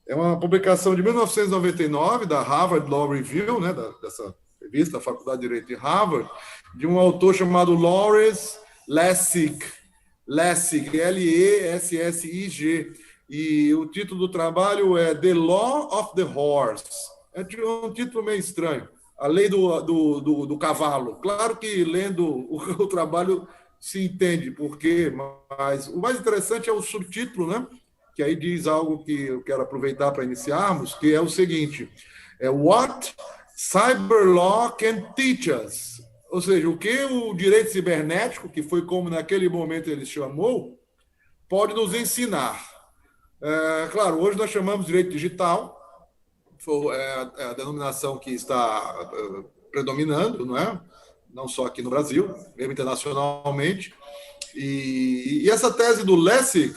É uma publicação de 1999 da Harvard Law Review, né, dessa revista da Faculdade de Direito de Harvard, de um autor chamado Lawrence Lessig, Lessig, e o título do trabalho é The Law of the Horse. É um título meio estranho. A lei do cavalo. Claro que lendo o trabalho se entende por quê, mas o mais interessante é o subtítulo, né? Que aí diz algo que eu quero aproveitar para iniciarmos, que é o seguinte: What Cyber Law Can Teach Us? Ou seja, o que o direito cibernético, que foi como naquele momento ele chamou, pode nos ensinar. Claro, hoje nós chamamos de direito digital, é a denominação que está predominando, não é? Não só aqui no Brasil, mesmo internacionalmente. E essa tese do Lessig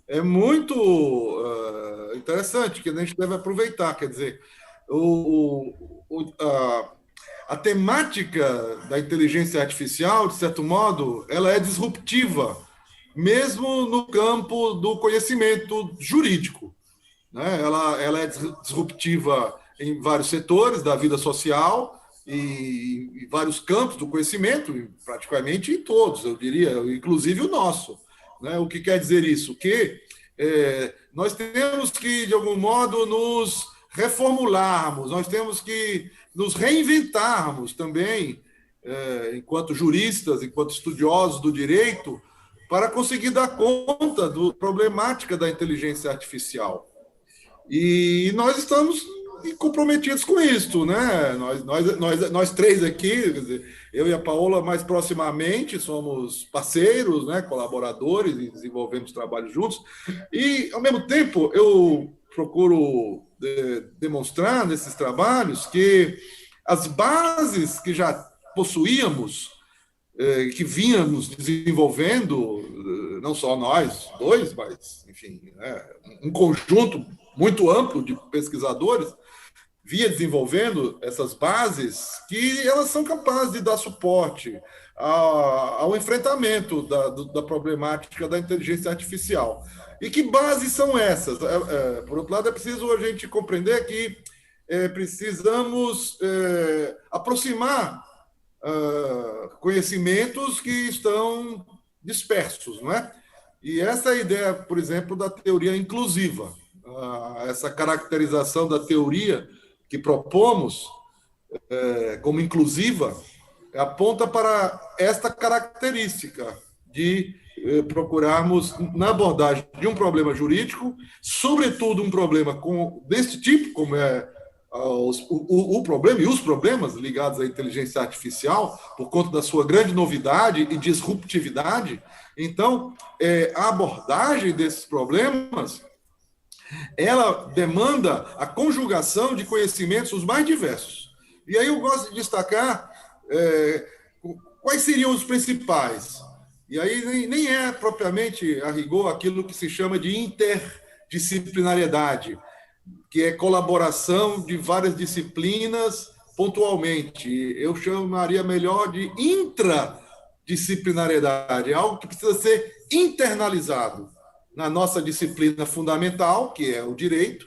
é muito interessante, que a gente deve aproveitar. Quer dizer, a temática da inteligência artificial, de certo modo, ela é disruptiva, mesmo no campo do conhecimento jurídico. Né? Ela é disruptiva em vários setores da vida social e vários campos do conhecimento, praticamente em todos, eu diria, inclusive o nosso. Né? O que quer dizer isso? Que nós temos que, de algum modo, nos reformularmos, nós temos que nos reinventarmos também, enquanto juristas, enquanto estudiosos do direito, para conseguir dar conta da problemática da inteligência artificial. E nós estamos comprometidos com isso, né? Nós três aqui, quer dizer, eu e a Paola mais proximamente, somos parceiros, né, colaboradores, e desenvolvemos trabalho juntos. E, ao mesmo tempo, eu procuro demonstrar nesses trabalhos que as bases que já possuíamos, que vínhamos desenvolvendo, não só nós dois, mas, enfim, um conjunto muito amplo de pesquisadores, via desenvolvendo essas bases que elas são capazes de dar suporte ao enfrentamento da problemática da inteligência artificial. E que bases são essas? Por outro lado, é preciso a gente compreender que precisamos aproximar conhecimentos que estão dispersos, não é? E essa é a ideia, por exemplo, da teoria inclusiva. Essa caracterização da teoria que propomos como inclusiva aponta para esta característica de procurarmos, na abordagem de um problema jurídico, sobretudo um problema desse tipo, como é o problema e os problemas ligados à inteligência artificial, por conta da sua grande novidade e disruptividade. Então, a abordagem desses problemas, ela demanda a conjugação de conhecimentos os mais diversos. E aí eu gosto de destacar quais seriam os principais. E aí nem é propriamente, a rigor, aquilo que se chama de interdisciplinariedade, que é colaboração de várias disciplinas pontualmente. Eu chamaria melhor de intradisciplinariedade, algo que precisa ser internalizado na nossa disciplina fundamental, que é o direito,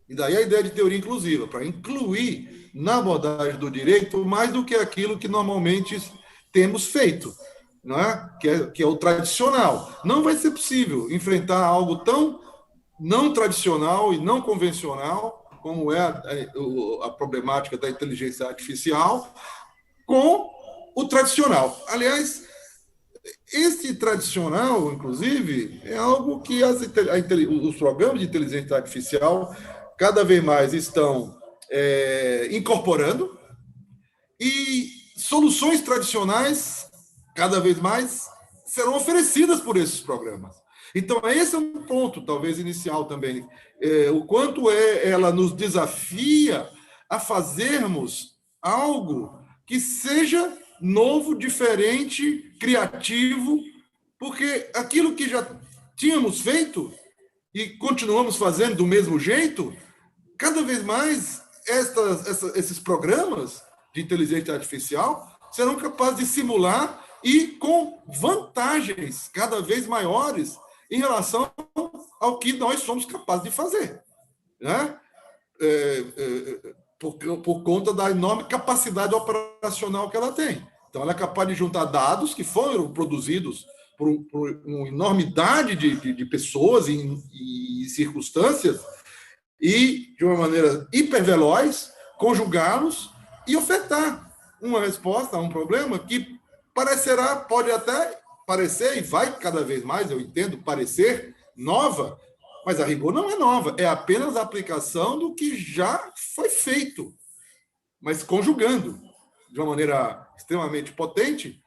e daí a ideia de teoria inclusiva, para incluir na abordagem do direito mais do que aquilo que normalmente temos feito, não é? Que é o tradicional. Não vai ser possível enfrentar algo tão não tradicional e não convencional, como é a problemática da inteligência artificial, com o tradicional. Aliás, esse tradicional, inclusive, é algo que os programas de inteligência artificial cada vez mais estão incorporando, e soluções tradicionais, cada vez mais, serão oferecidas por esses programas. Então, esse é um ponto, talvez, inicial também. O quanto ela nos desafia a fazermos algo que seja novo, diferente, criativo, porque aquilo que já tínhamos feito e continuamos fazendo do mesmo jeito, cada vez mais esses programas de inteligência artificial serão capazes de simular e com vantagens cada vez maiores em relação ao que nós somos capazes de fazer, né? Por conta da enorme capacidade operacional que ela tem. Então, ela é capaz de juntar dados que foram produzidos por uma enormidade de pessoas e circunstâncias e, de uma maneira hiperveloz, conjugá-los e ofertar uma resposta a um problema que pode até parecer, e vai cada vez mais, eu entendo, parecer nova, mas a rigor não é nova, é apenas a aplicação do que já foi feito, mas conjugando de uma maneira extremamente potente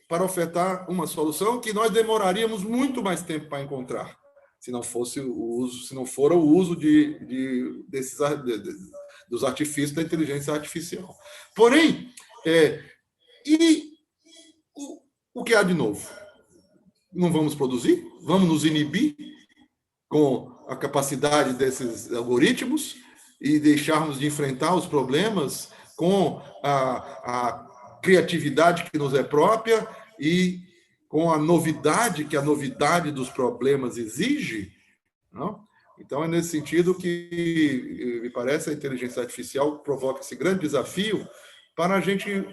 para ofertar uma solução que nós demoraríamos muito mais tempo para encontrar, se não for o uso dos artifícios da inteligência artificial. Porém, o que há de novo? Não vamos produzir? Vamos nos inibir com a capacidade desses algoritmos e deixarmos de enfrentar os problemas com a criatividade que nos é própria e com a novidade que a novidade dos problemas exige? Não? Então, é nesse sentido que, me parece, a inteligência artificial provoca esse grande desafio para a gente,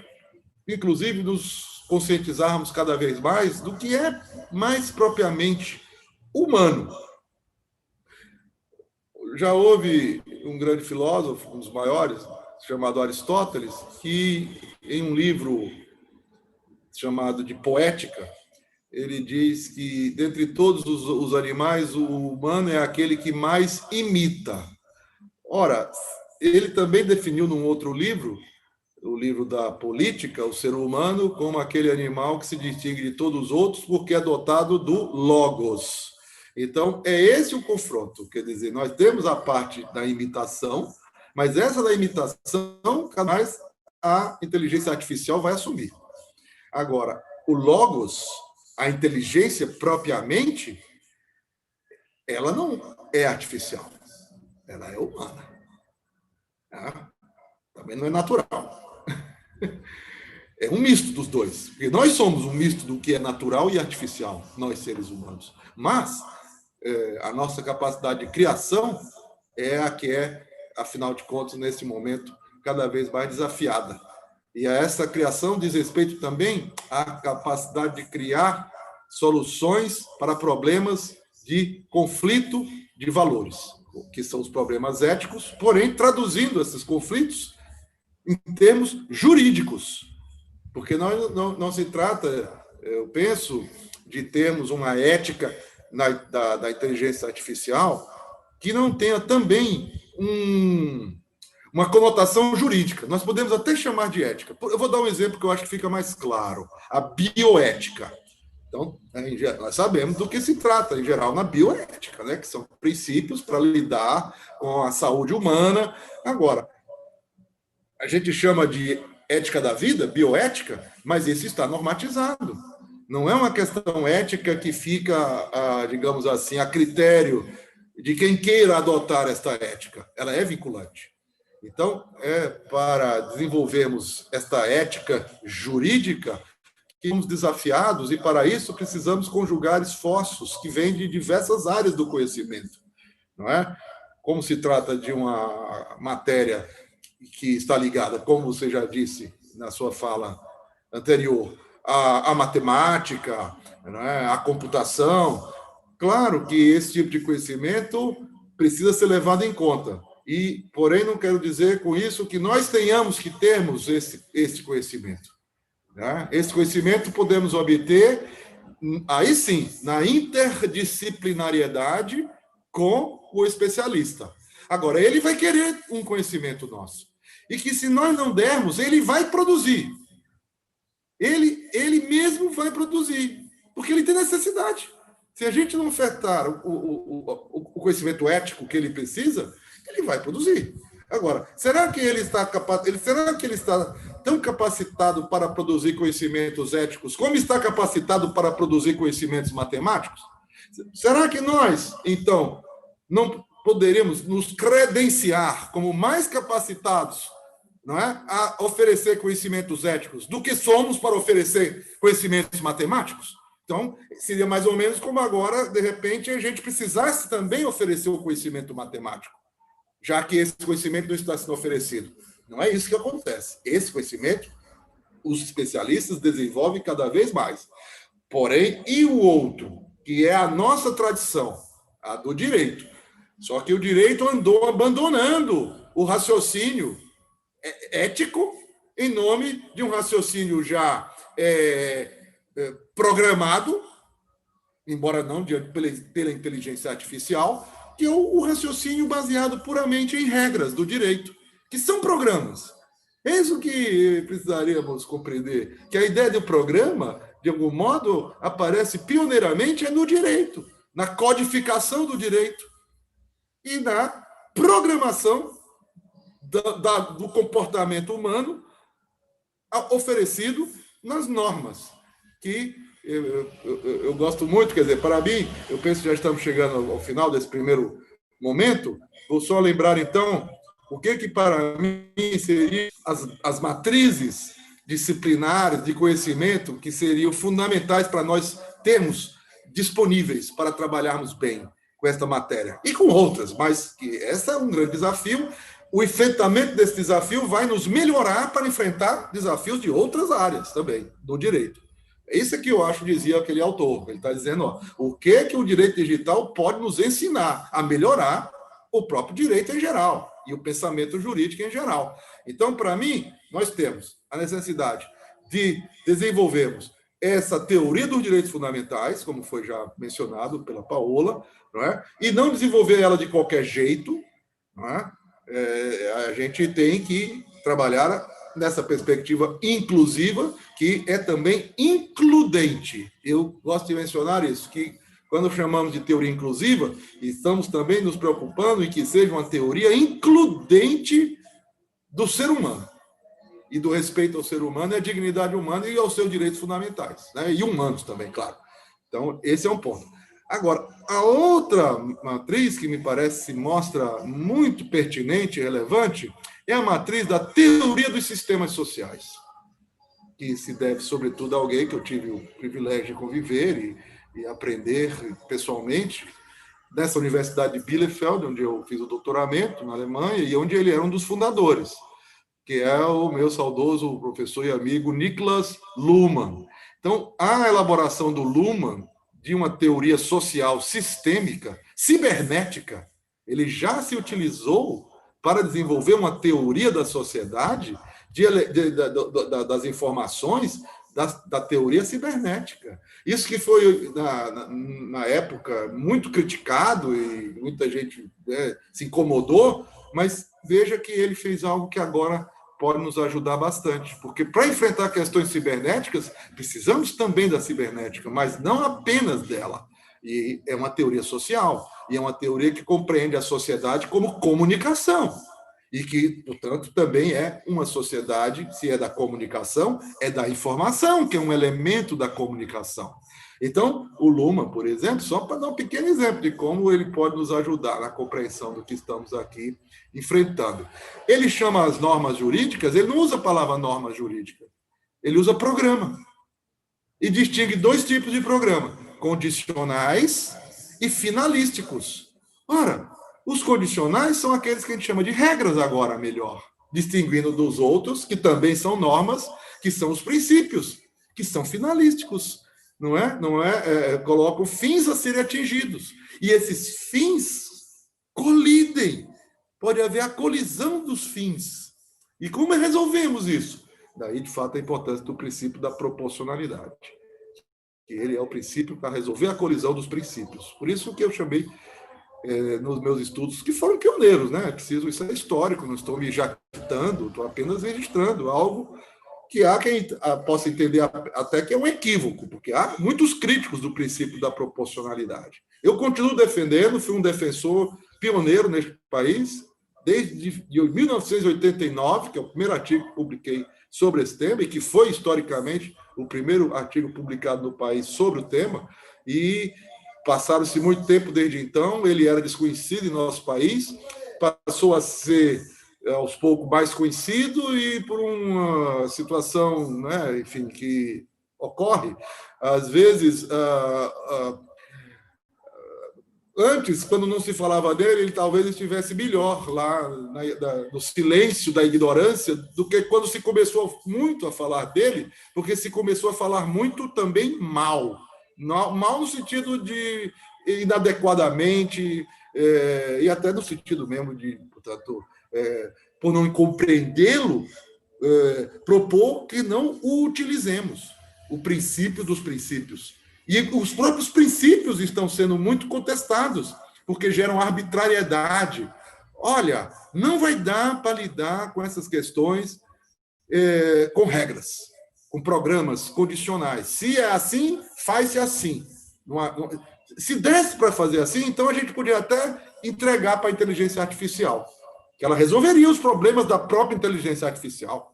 inclusive, nos conscientizarmos cada vez mais do que é mais propriamente humano. Já houve um grande filósofo, um dos maiores, chamado Aristóteles, que, em um livro chamado de Poética, ele diz que, dentre todos os animais, o humano é aquele que mais imita. Ora, ele também definiu num outro livro, o livro da Política, o ser humano como aquele animal que se distingue de todos os outros porque é dotado do logos. Então, é esse o confronto. Quer dizer, nós temos a parte da imitação, mas essa da imitação, cada mais a inteligência artificial vai assumir. Agora, o logos, a inteligência propriamente, ela não é artificial, ela é humana. Também não é natural. É um misto dos dois, porque nós somos um misto do que é natural e artificial, nós seres humanos. Mas a nossa capacidade de criação é a que é, afinal de contas, nesse momento, cada vez mais desafiada. E a essa criação diz respeito também à capacidade de criar soluções para problemas de conflito de valores, que são os problemas éticos, porém traduzindo esses conflitos em termos jurídicos. Porque não se trata, eu penso, de termos uma ética da inteligência artificial que não tenha também uma conotação jurídica. Nós podemos até chamar de ética. Eu vou dar um exemplo que eu acho que fica mais claro. A bioética. Então, nós sabemos do que se trata, em geral, na bioética, né? Que são princípios para lidar com a saúde humana. Agora, a gente chama de ética da vida, bioética, mas isso está normatizado. Não é uma questão ética que fica, digamos assim, a critério de quem queira adotar esta ética. Ela é vinculante. Então, para desenvolvermos esta ética jurídica, que somos desafiados, e para isso precisamos conjugar esforços que vêm de diversas áreas do conhecimento. Não é? Como se trata de uma matéria que está ligada, como você já disse na sua fala anterior, à matemática, não é? À computação, claro que esse tipo de conhecimento precisa ser levado em conta. E, porém, não quero dizer com isso que nós tenhamos que termos esse conhecimento. Né? Esse conhecimento podemos obter, aí sim, na interdisciplinariedade com o especialista. Agora, ele vai querer um conhecimento nosso. E que, se nós não dermos, ele vai produzir. Ele mesmo vai produzir, porque ele tem necessidade. Se a gente não ofertar o conhecimento ético que ele precisa, ele vai produzir. Agora, será que ele está tão capacitado para produzir conhecimentos éticos como está capacitado para produzir conhecimentos matemáticos? Será que nós, então, não poderíamos nos credenciar como mais capacitados, não é, a oferecer conhecimentos éticos do que somos para oferecer conhecimentos matemáticos? Então, seria mais ou menos como agora, de repente, a gente precisasse também oferecer o conhecimento matemático, já que esse conhecimento não está sendo oferecido. Não é isso que acontece. Esse conhecimento, os especialistas desenvolvem cada vez mais. Porém, e o outro, que é a nossa tradição, a do direito. Só que o direito andou abandonando o raciocínio ético em nome de um raciocínio já programado, embora não pela inteligência artificial, que é o raciocínio baseado puramente em regras do direito, que são programas. É isso que precisaríamos compreender, que a ideia do programa, de algum modo, aparece pioneiramente no direito, na codificação do direito e na programação do comportamento humano oferecido nas normas, que eu gosto muito, quer dizer, para mim, eu penso que já estamos chegando ao final desse primeiro momento, vou só lembrar, então, o que para mim seriam as matrizes disciplinares de conhecimento que seriam fundamentais para nós termos disponíveis para trabalharmos bem com esta matéria, e com outras, mas que essa é um grande desafio. O enfrentamento desse desafio vai nos melhorar para enfrentar desafios de outras áreas também, do direito. É isso que eu acho, dizia aquele autor. Ele está dizendo, ó, o que o direito digital pode nos ensinar a melhorar o próprio direito em geral e o pensamento jurídico em geral. Então, para mim, nós temos a necessidade de desenvolvermos essa teoria dos direitos fundamentais, como foi já mencionado pela Paola, não é? E não desenvolver ela de qualquer jeito, não é? A gente tem que trabalhar nessa perspectiva inclusiva, que é também includente. Eu gosto de mencionar isso, que quando chamamos de teoria inclusiva, estamos também nos preocupando em que seja uma teoria includente do ser humano, e do respeito ao ser humano e à dignidade humana e aos seus direitos fundamentais, né? E humanos também, claro. Então, esse é um ponto. Agora, a outra matriz que me parece se mostra muito pertinente e relevante é a matriz da teoria dos sistemas sociais, que se deve, sobretudo, a alguém que eu tive o privilégio de conviver e aprender pessoalmente, nessa Universidade de Bielefeld, onde eu fiz o doutoramento, na Alemanha, e onde ele era um dos fundadores, que é o meu saudoso professor e amigo Niklas Luhmann. Então, a elaboração do Luhmann de uma teoria social sistêmica, cibernética, ele já se utilizou para desenvolver uma teoria da sociedade, das informações, da teoria cibernética. Isso que foi, na época, muito criticado e muita gente, né, se incomodou, mas veja que ele fez algo que agora pode nos ajudar bastante, porque para enfrentar questões cibernéticas, precisamos também da cibernética, mas não apenas dela. E é uma teoria social, e é uma teoria que compreende a sociedade como comunicação, e que, portanto, também é uma sociedade, se é da comunicação, é da informação, que é um elemento da comunicação. Então, o Luhmann, por exemplo, só para dar um pequeno exemplo de como ele pode nos ajudar na compreensão do que estamos aqui enfrentando. Ele chama as normas jurídicas, ele não usa a palavra norma jurídica, ele usa programa. E distingue dois tipos de programa, condicionais e finalísticos. Ora, os condicionais são aqueles que a gente chama de regras agora, melhor, distinguindo dos outros, que também são normas, que são os princípios, que são finalísticos. Colocam fins a serem atingidos. E esses fins colidem. Pode haver a colisão dos fins. E como resolvemos isso? Daí, de fato, a importância do princípio da proporcionalidade. Que ele é o princípio para resolver a colisão dos princípios. Por isso que eu chamei, nos meus estudos, que foram pioneiros, né? Isso é histórico, não estou me jactando, estou apenas registrando algo que há quem possa entender até que é um equívoco, porque há muitos críticos do princípio da proporcionalidade. Eu continuo defendendo, fui um defensor pioneiro neste país, desde 1989, que é o primeiro artigo que publiquei sobre esse tema, e que foi, historicamente, o primeiro artigo publicado no país sobre o tema, e passaram-se muito tempo desde então, ele era desconhecido em nosso país, passou a ser aos poucos mais conhecido e por uma situação, né, enfim, que ocorre, às vezes, antes, quando não se falava dele, ele talvez estivesse melhor lá no silêncio da ignorância do que quando se começou muito a falar dele, porque se começou a falar muito também mal no sentido de inadequadamente, e até no sentido mesmo de, portanto, por não compreendê-lo, propor que não o utilizemos, o princípio dos princípios. E os próprios princípios estão sendo muito contestados, porque geram arbitrariedade. Olha, não vai dar para lidar com essas questões com regras, com programas condicionais. Se é assim, faz-se assim. Se desse para fazer assim, então a gente podia até entregar para a inteligência artificial, que ela resolveria os problemas da própria inteligência artificial,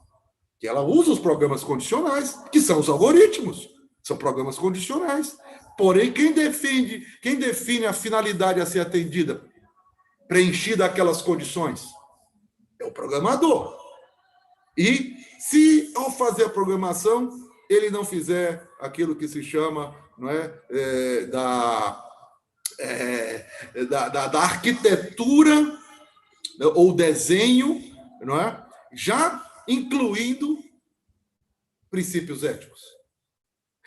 que ela usa os programas condicionais, que são os algoritmos, são programas condicionais. Porém, quem define a finalidade a ser atendida, preenchida aquelas condições? É o programador. E se, ao fazer a programação, ele não fizer aquilo que se chama, não é, da arquitetura, né, ou desenho, não é? Já incluindo princípios éticos.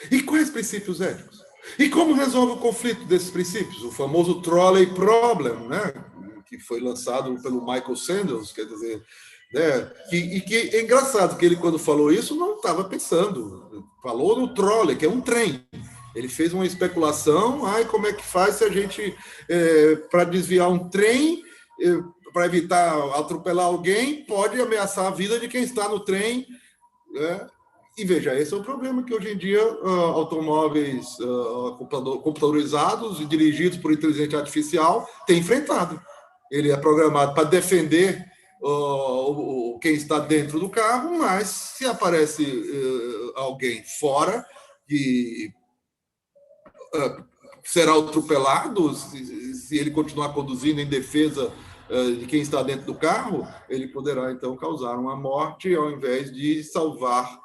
E quais princípios éticos? E como resolve o conflito desses princípios? O famoso trolley problem, né? Que foi lançado pelo Michael Sandels, quer dizer, né? Que é engraçado que ele, quando falou isso, não estava pensando. Falou no trolley, que é um trem. Ele fez uma especulação, como é que faz se a gente, para desviar um trem, para evitar atropelar alguém, pode ameaçar a vida de quem está no trem, né? E veja, esse é o problema que hoje em dia automóveis computadorizados e dirigidos por inteligência artificial têm enfrentado. Ele é programado para defender quem está dentro do carro, mas se aparece alguém fora que será atropelado, se ele continuar conduzindo em defesa de quem está dentro do carro, ele poderá então causar uma morte ao invés de salvar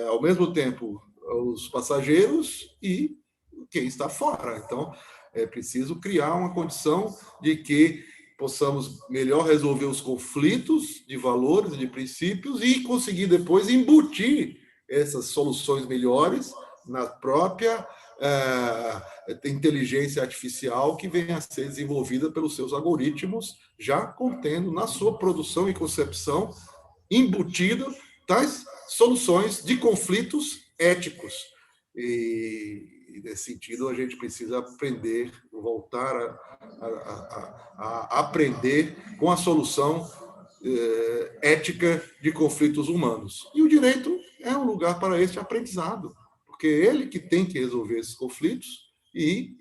ao mesmo tempo os passageiros e quem está fora. Então, é preciso criar uma condição de que possamos melhor resolver os conflitos de valores e de princípios e conseguir depois embutir essas soluções melhores na própria inteligência artificial que venha a ser desenvolvida pelos seus algoritmos, já contendo na sua produção e concepção embutido tais soluções de conflitos éticos. E nesse sentido, a gente precisa aprender, voltar a aprender com a solução ética de conflitos humanos. E o direito é um lugar para esse aprendizado, porque é ele que tem que resolver esses conflitos e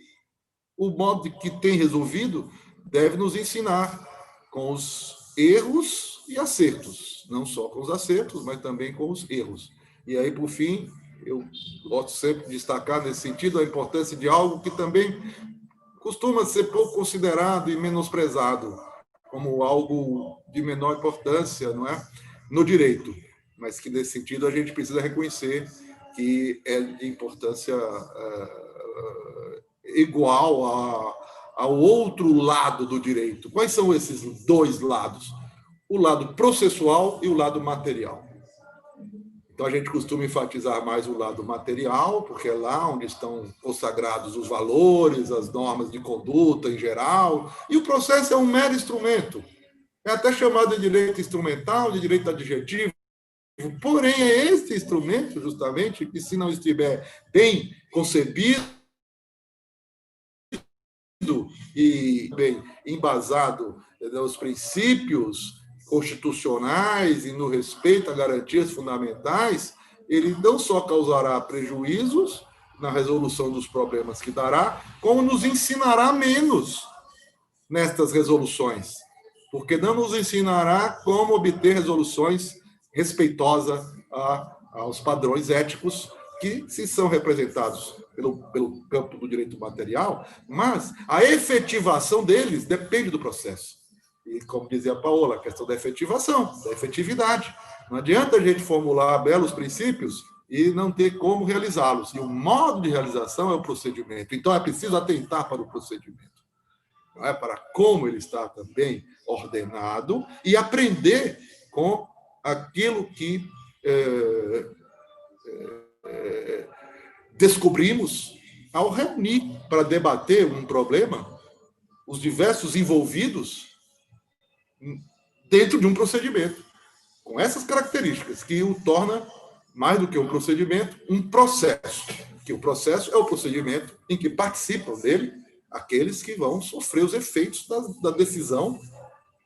o modo que tem resolvido deve nos ensinar com os erros e acertos, não só com os acertos, mas também com os erros. E aí, por fim, eu gosto sempre de destacar nesse sentido a importância de algo que também costuma ser pouco considerado e menosprezado, como algo de menor importância, não é? No direito, mas que nesse sentido a gente precisa reconhecer que é de importância igual ao outro lado do direito. Quais são esses dois lados? O lado processual e o lado material. Então, a gente costuma enfatizar mais o lado material, porque é lá onde estão consagrados os valores, as normas de conduta em geral, e o processo é um mero instrumento. É até chamado de direito instrumental, de direito adjetivo, porém é esse instrumento, justamente, que se não estiver bem concebido e bem embasado nos princípios constitucionais e no respeito a garantias fundamentais, ele não só causará prejuízos na resolução dos problemas que dará, como nos ensinará menos nestas resoluções, porque não nos ensinará como obter resoluções respeitosas aos padrões éticos que se são representados pelo campo do direito material, mas a efetivação deles depende do processo. E, como dizia a Paola, a questão da efetivação, da efetividade. Não adianta a gente formular belos princípios e não ter como realizá-los. E o modo de realização é o procedimento. Então, é preciso atentar para o procedimento, não é? Para como ele está também ordenado e aprender com aquilo que descobrimos ao reunir para debater um problema os diversos envolvidos dentro de um procedimento, com essas características, que o torna, mais do que um procedimento, um processo. Que o processo é o procedimento em que participam dele aqueles que vão sofrer os efeitos da decisão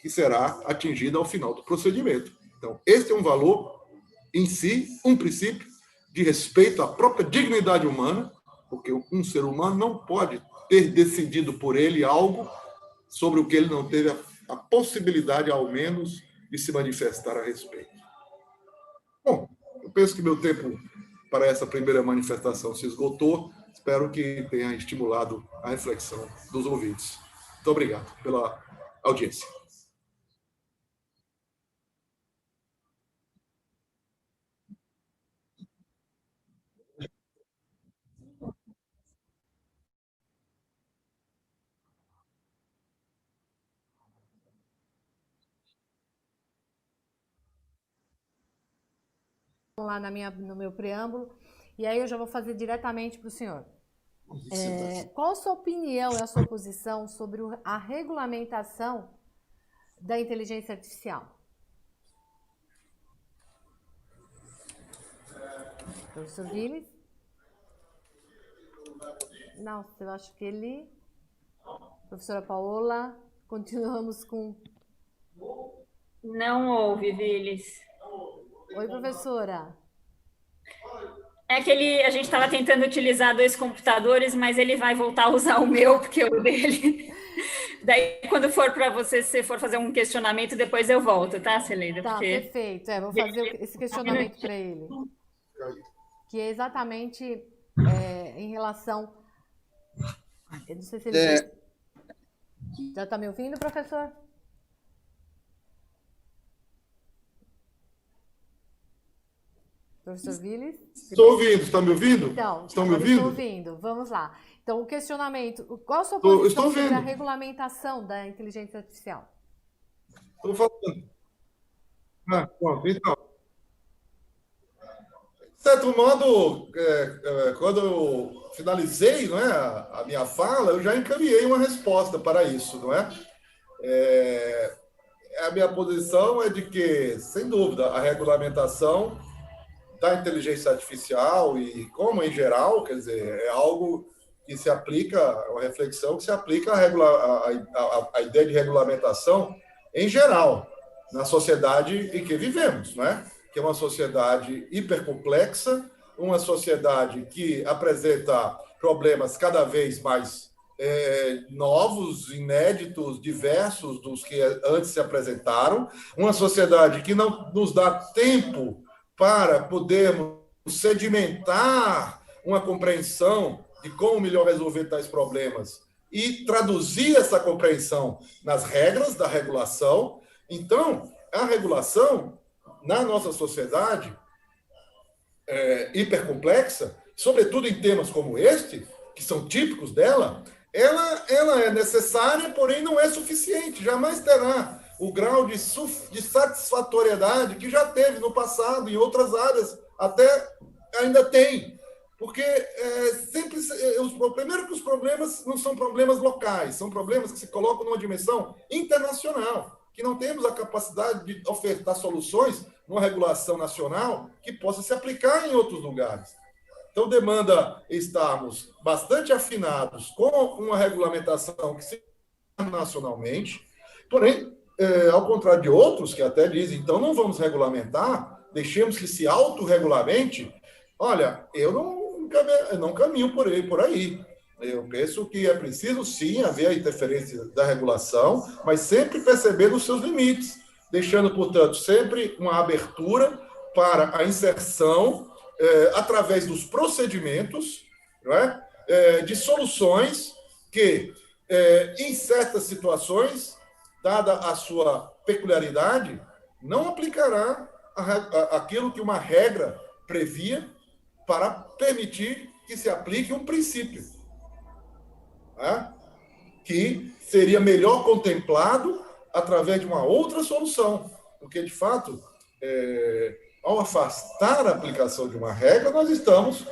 que será atingida ao final do procedimento. Então, esse é um valor em si, um princípio de respeito à própria dignidade humana, porque um ser humano não pode ter decidido por ele algo sobre o que ele não teve a possibilidade, ao menos, de se manifestar a respeito. Bom, eu penso que meu tempo para essa primeira manifestação se esgotou. Espero que tenha estimulado a reflexão dos ouvintes. Muito obrigado pela audiência. lá no meu preâmbulo, e aí eu já vou fazer diretamente para o senhor. Qual a sua opinião e a sua posição sobre a regulamentação da inteligência artificial? Professor Viles? Não, eu acho que ele... Professora Paola, continuamos com... Não ouve, Viles. Oi, professora. É que a gente estava tentando utilizar 2 computadores, mas ele vai voltar a usar o meu, porque o dele... Daí, quando for para você, se for fazer um questionamento, depois eu volto, tá, Celeida? Tá, porque... perfeito. Vou fazer esse questionamento para ele. Que é exatamente em relação... Eu não sei se ele... Já está me ouvindo, professor? Professor Viles? Estou ouvindo, está me ouvindo? Então, estão me ouvindo? Estou ouvindo. Vamos lá. Então, o questionamento... Qual a sua posição sobre a regulamentação da inteligência artificial? Estou falando. Pronto, então. De certo modo, quando eu finalizei, não é, a minha fala, eu já encaminhei uma resposta para isso, não é? A minha posição é de que, sem dúvida, a regulamentação da inteligência artificial e como em geral, quer dizer, é algo que se aplica, é uma reflexão que se aplica à ideia de regulamentação em geral, na sociedade em que vivemos, não é? Que é uma sociedade hipercomplexa, uma sociedade que apresenta problemas cada vez mais novos, inéditos, diversos dos que antes se apresentaram, uma sociedade que não nos dá tempo para podermos sedimentar uma compreensão de como melhor resolver tais problemas e traduzir essa compreensão nas regras da regulação. Então, a regulação, na nossa sociedade hipercomplexa, sobretudo em temas como este, que são típicos dela, ela é necessária, porém não é suficiente, jamais terá o grau de satisfatoriedade que já teve no passado, em outras áreas, até ainda tem. Porque primeiro que os problemas não são problemas locais, são problemas que se colocam numa dimensão internacional, que não temos a capacidade de ofertar soluções numa regulação nacional que possa se aplicar em outros lugares. Então, demanda estarmos bastante afinados com uma regulamentação que se nacionalmente, porém, ao contrário de outros que até dizem, então não vamos regulamentar, deixemos que se autorregulamente. Olha, eu não caminho por aí. Eu penso que é preciso, sim, haver a interferência da regulação, mas sempre percebendo os seus limites, deixando, portanto, sempre uma abertura para a inserção através dos procedimentos, não é? De soluções que, em certas situações, dada a sua peculiaridade, não aplicará aquilo que uma regra previa para permitir que se aplique um princípio, né? Que seria melhor contemplado através de uma outra solução, porque, de fato, ao afastar a aplicação de uma regra, nós estamos,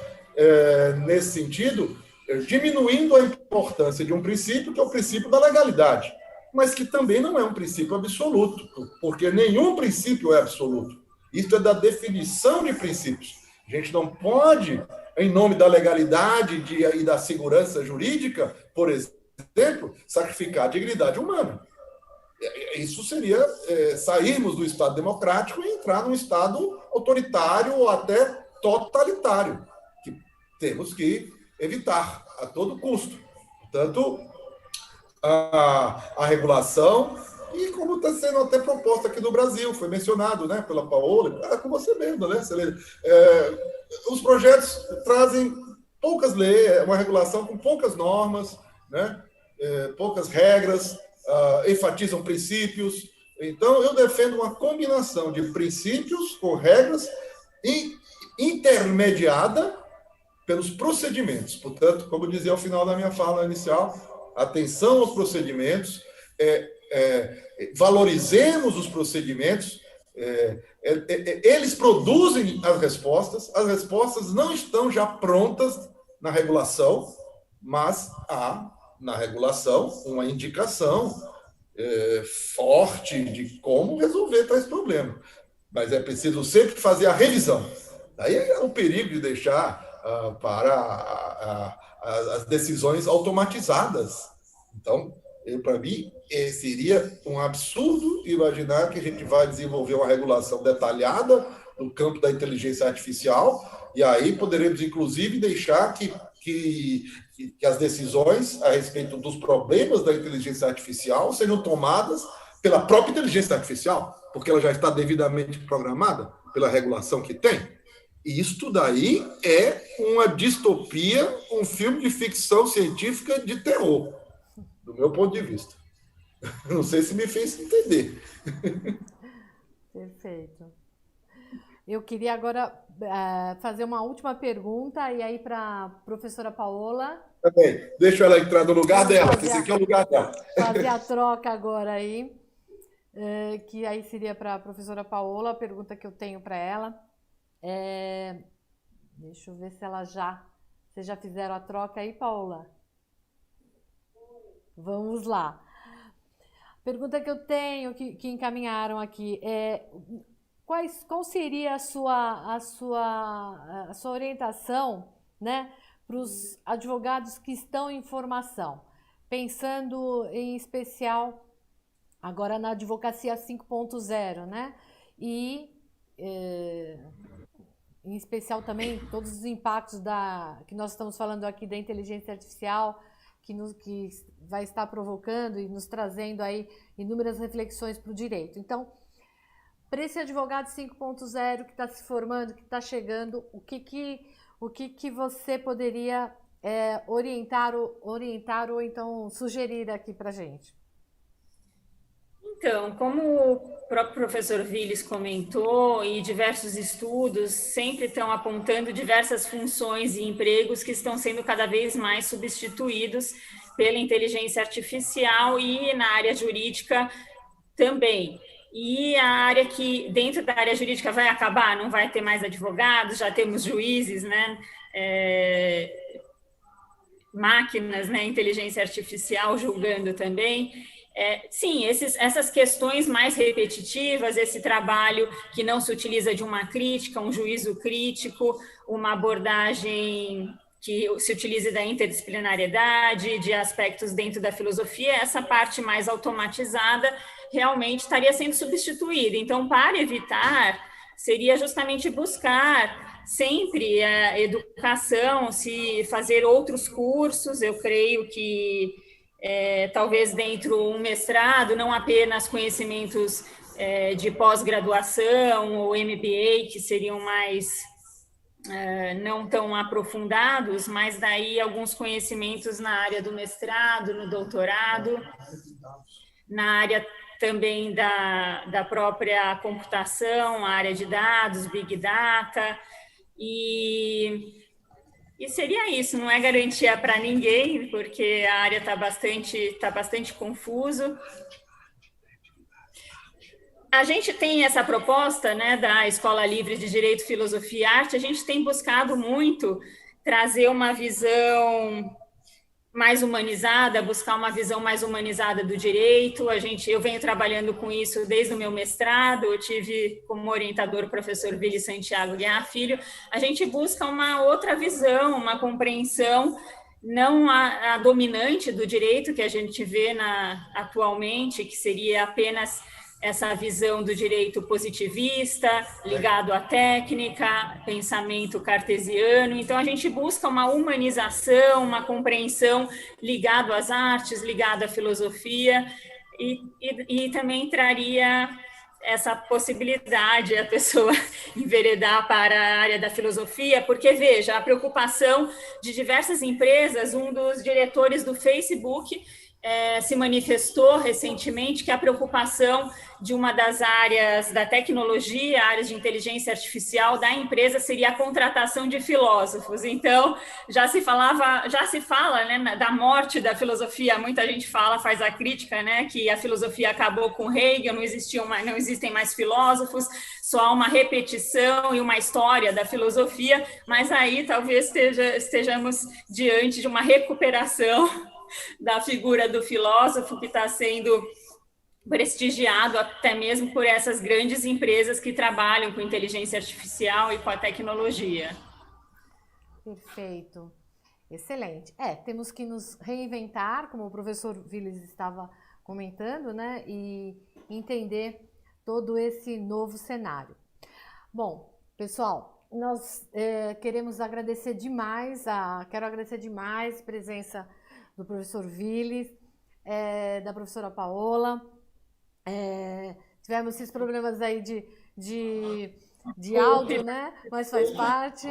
nesse sentido, diminuindo a importância de um princípio, que é o princípio da legalidade, mas que também não é um princípio absoluto, porque nenhum princípio é absoluto. Isso é da definição de princípios. A gente não pode, em nome da legalidade e da segurança jurídica, por exemplo, sacrificar a dignidade humana. Isso seria sairmos do Estado democrático e entrar num Estado autoritário ou até totalitário, que temos que evitar a todo custo. Portanto, a regulação, e como está sendo até proposta aqui no Brasil, foi mencionado, né, pela Paola, com você mesmo, né, os projetos trazem poucas leis, uma regulação com poucas normas, né, poucas regras, enfatizam princípios. Então, eu defendo uma combinação de princípios com regras intermediada pelos procedimentos. Portanto, como dizia ao final da minha fala inicial, atenção aos procedimentos, valorizemos os procedimentos, Eles produzem as respostas não estão já prontas na regulação, mas há na regulação uma indicação forte de como resolver tais problemas. Mas é preciso sempre fazer a revisão. Daí é o perigo de deixar para as decisões automatizadas. Então, para mim, seria um absurdo imaginar que a gente vai desenvolver uma regulação detalhada no campo da inteligência artificial, e aí poderemos, inclusive, deixar que as decisões a respeito dos problemas da inteligência artificial sejam tomadas pela própria inteligência artificial, porque ela já está devidamente programada pela regulação que tem. E isto daí é uma distopia, um filme de ficção científica de terror, do meu ponto de vista. Não sei se me fez entender. Perfeito. Eu queria agora fazer uma última pergunta, e aí para a professora Paola. Tá bem, deixa ela entrar no lugar dela, porque esse aqui é o lugar dela. Fazer a troca agora aí, que aí seria para a professora Paola, a pergunta que eu tenho para ela. Deixa eu ver se vocês já fizeram a troca aí, Paola? Vamos lá. A pergunta que eu tenho, que encaminharam aqui, qual seria a sua orientação, né, para os advogados que estão em formação, pensando em especial agora na advocacia 5.0, né, e em especial também todos os impactos que nós estamos falando aqui da inteligência artificial, que vai estar provocando e nos trazendo aí inúmeras reflexões para o direito. Então, para esse advogado 5.0 que está se formando, que está chegando, o que você poderia orientar ou então sugerir aqui para a gente? Então, como o próprio professor Viles comentou, e diversos estudos sempre estão apontando diversas funções e empregos que estão sendo cada vez mais substituídos pela inteligência artificial, e na área jurídica também. E a área que, dentro da área jurídica, vai acabar, não vai ter mais advogados, já temos juízes, né? Máquinas, né? Inteligência artificial julgando também. Sim, essas questões mais repetitivas, esse trabalho que não se utiliza de uma crítica, um juízo crítico, uma abordagem que se utilize da interdisciplinariedade, de aspectos dentro da filosofia, essa parte mais automatizada realmente estaria sendo substituída. Então, para evitar, seria justamente buscar sempre a educação, se fazer outros cursos. Eu creio que talvez dentro um mestrado, não apenas conhecimentos de pós-graduação ou MBA, que seriam mais não tão aprofundados, mas daí alguns conhecimentos na área do mestrado, no doutorado, na área também da própria computação, a área de dados, Big Data, e seria isso. Não é garantia para ninguém, porque a área está bastante confuso. A gente tem essa proposta, né, da Escola Livre de Direito, Filosofia e Arte. A gente tem buscado muito trazer uma visão mais humanizada, buscar uma visão mais humanizada do direito. Eu venho trabalhando com isso desde o meu mestrado. Eu tive como orientador o professor Vili Santiago Guiar Filho. A gente busca uma outra visão, uma compreensão, não a dominante do direito que a gente vê atualmente, que seria apenas essa visão do direito positivista, ligado à técnica, pensamento cartesiano. Então, a gente busca uma humanização, uma compreensão ligado às artes, ligado à filosofia, e também traria essa possibilidade a pessoa enveredar para a área da filosofia, porque, veja, a preocupação de diversas empresas, um dos diretores do Facebook, se manifestou recentemente que a preocupação de uma das áreas da tecnologia, áreas de inteligência artificial da empresa, seria a contratação de filósofos. Então, já se fala, né, da morte da filosofia. Muita gente faz a crítica, né, que a filosofia acabou com Hegel, não existem mais filósofos, só há uma repetição e uma história da filosofia, mas aí talvez estejamos diante de uma recuperação da figura do filósofo, que está sendo prestigiado até mesmo por essas grandes empresas que trabalham com inteligência artificial e com a tecnologia. Perfeito. Excelente. Temos que nos reinventar, como o professor Viles estava comentando, né, e entender todo esse novo cenário. Bom, pessoal, nós queremos agradecer demais, quero agradecer demais a presença do professor Viles, da professora Paola. Tivemos esses problemas aí de áudio, né? Mas faz parte.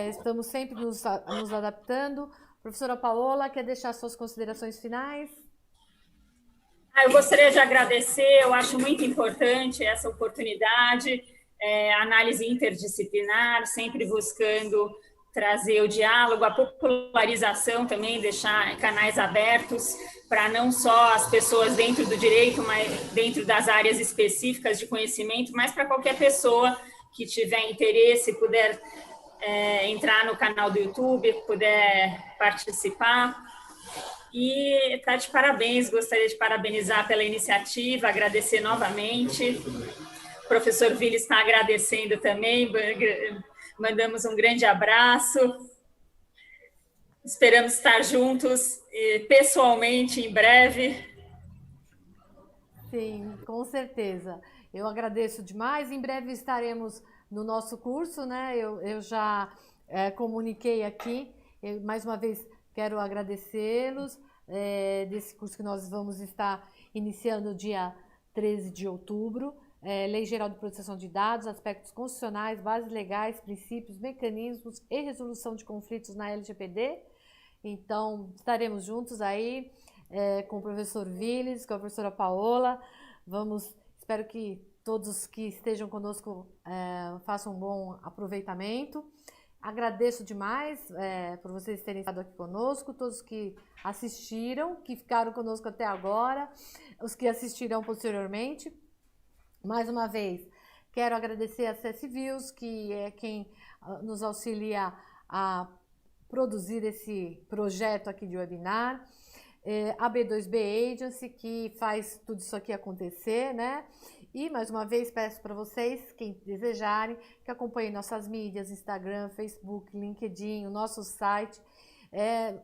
Estamos sempre nos adaptando. Professora Paola, quer deixar suas considerações finais? Eu gostaria de agradecer, eu acho muito importante essa oportunidade, análise interdisciplinar, sempre buscando trazer o diálogo, a popularização também, deixar canais abertos para não só as pessoas dentro do direito, mas dentro das áreas específicas de conhecimento, mas para qualquer pessoa que tiver interesse, puder entrar no canal do YouTube, puder participar. E está de parabéns, gostaria de parabenizar pela iniciativa, agradecer novamente. O professor Viles está agradecendo também, mandamos um grande abraço. Esperamos estar juntos pessoalmente em breve. Sim, com certeza. Eu agradeço demais. Em breve estaremos no nosso curso, né? Eu já comuniquei aqui. Mais uma vez, quero agradecê-los desse curso que nós vamos estar iniciando dia 13 de outubro. Lei Geral de Proteção de Dados, aspectos constitucionais, bases legais, princípios, mecanismos e resolução de conflitos na LGPD. Então, estaremos juntos aí com o professor Viles, com a professora Paola. Espero que todos que estejam conosco façam um bom aproveitamento. Agradeço demais por vocês terem estado aqui conosco, todos que assistiram, que ficaram conosco até agora, os que assistirão posteriormente. Mais uma vez, quero agradecer a CS Views, que é quem nos auxilia a produzir esse projeto aqui de webinar. A B2B Agency, que faz tudo isso aqui acontecer, né? E, mais uma vez, peço para vocês, quem desejarem, que acompanhem nossas mídias, Instagram, Facebook, LinkedIn, o nosso site.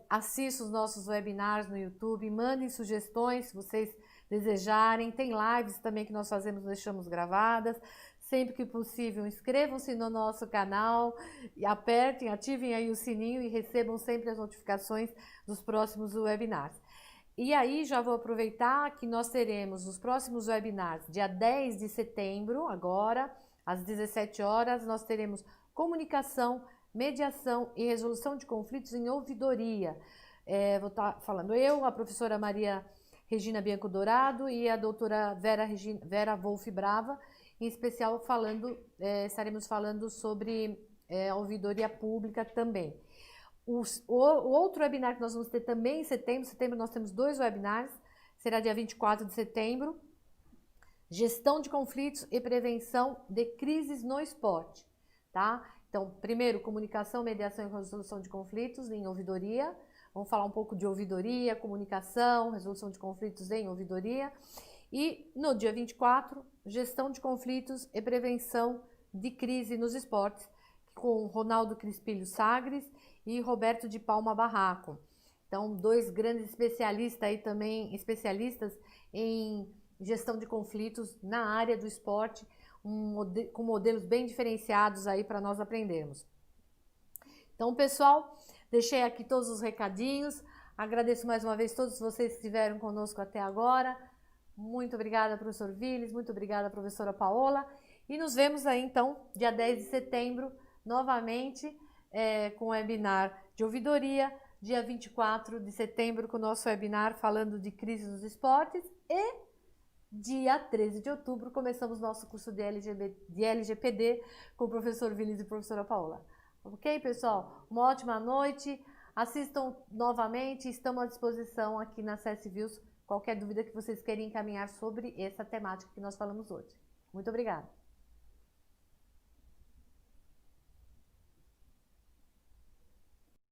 Assistam os nossos webinars no YouTube, mandem sugestões, se vocês desejarem. Tem lives também que nós fazemos, deixamos gravadas. Sempre que possível, inscrevam-se no nosso canal, e ativem aí o sininho e recebam sempre as notificações dos próximos webinars. E aí já vou aproveitar que nós teremos os próximos webinars, dia 10 de setembro, agora, às 17 horas, nós teremos comunicação, mediação e resolução de conflitos em ouvidoria. Vou estar falando a professora Maria Regina Bianco Dourado e a doutora Vera Wolf Brava, em especial estaremos falando sobre a ouvidoria pública também. O outro webinar que nós vamos ter também em setembro nós temos 2 webinars, será dia 24 de setembro, gestão de conflitos e prevenção de crises no esporte, tá? Então, primeiro, comunicação, mediação e resolução de conflitos em ouvidoria. Vamos falar um pouco de ouvidoria, comunicação, resolução de conflitos em ouvidoria. E no dia 24, gestão de conflitos e prevenção de crise nos esportes, com Ronaldo Crispilho Sagres e Roberto de Palma Barraco. Então, 2 grandes especialistas aí também, especialistas em gestão de conflitos na área do esporte, com modelos bem diferenciados aí para nós aprendermos. Então, pessoal, deixei aqui todos os recadinhos. Agradeço mais uma vez todos vocês que estiveram conosco até agora. Muito obrigada, professor Viles, muito obrigada, professora Paola. E nos vemos aí, então, dia 10 de setembro, novamente, com o webinar de ouvidoria, dia 24 de setembro, com o nosso webinar falando de crise nos esportes. E dia 13 de outubro, começamos nosso curso de LGPD com o professor Vinícius e a professora Paola. Ok, pessoal? Uma ótima noite. Assistam novamente. Estamos à disposição aqui na CS Views. Qualquer dúvida que vocês queiram encaminhar sobre essa temática que nós falamos hoje. Muito obrigada.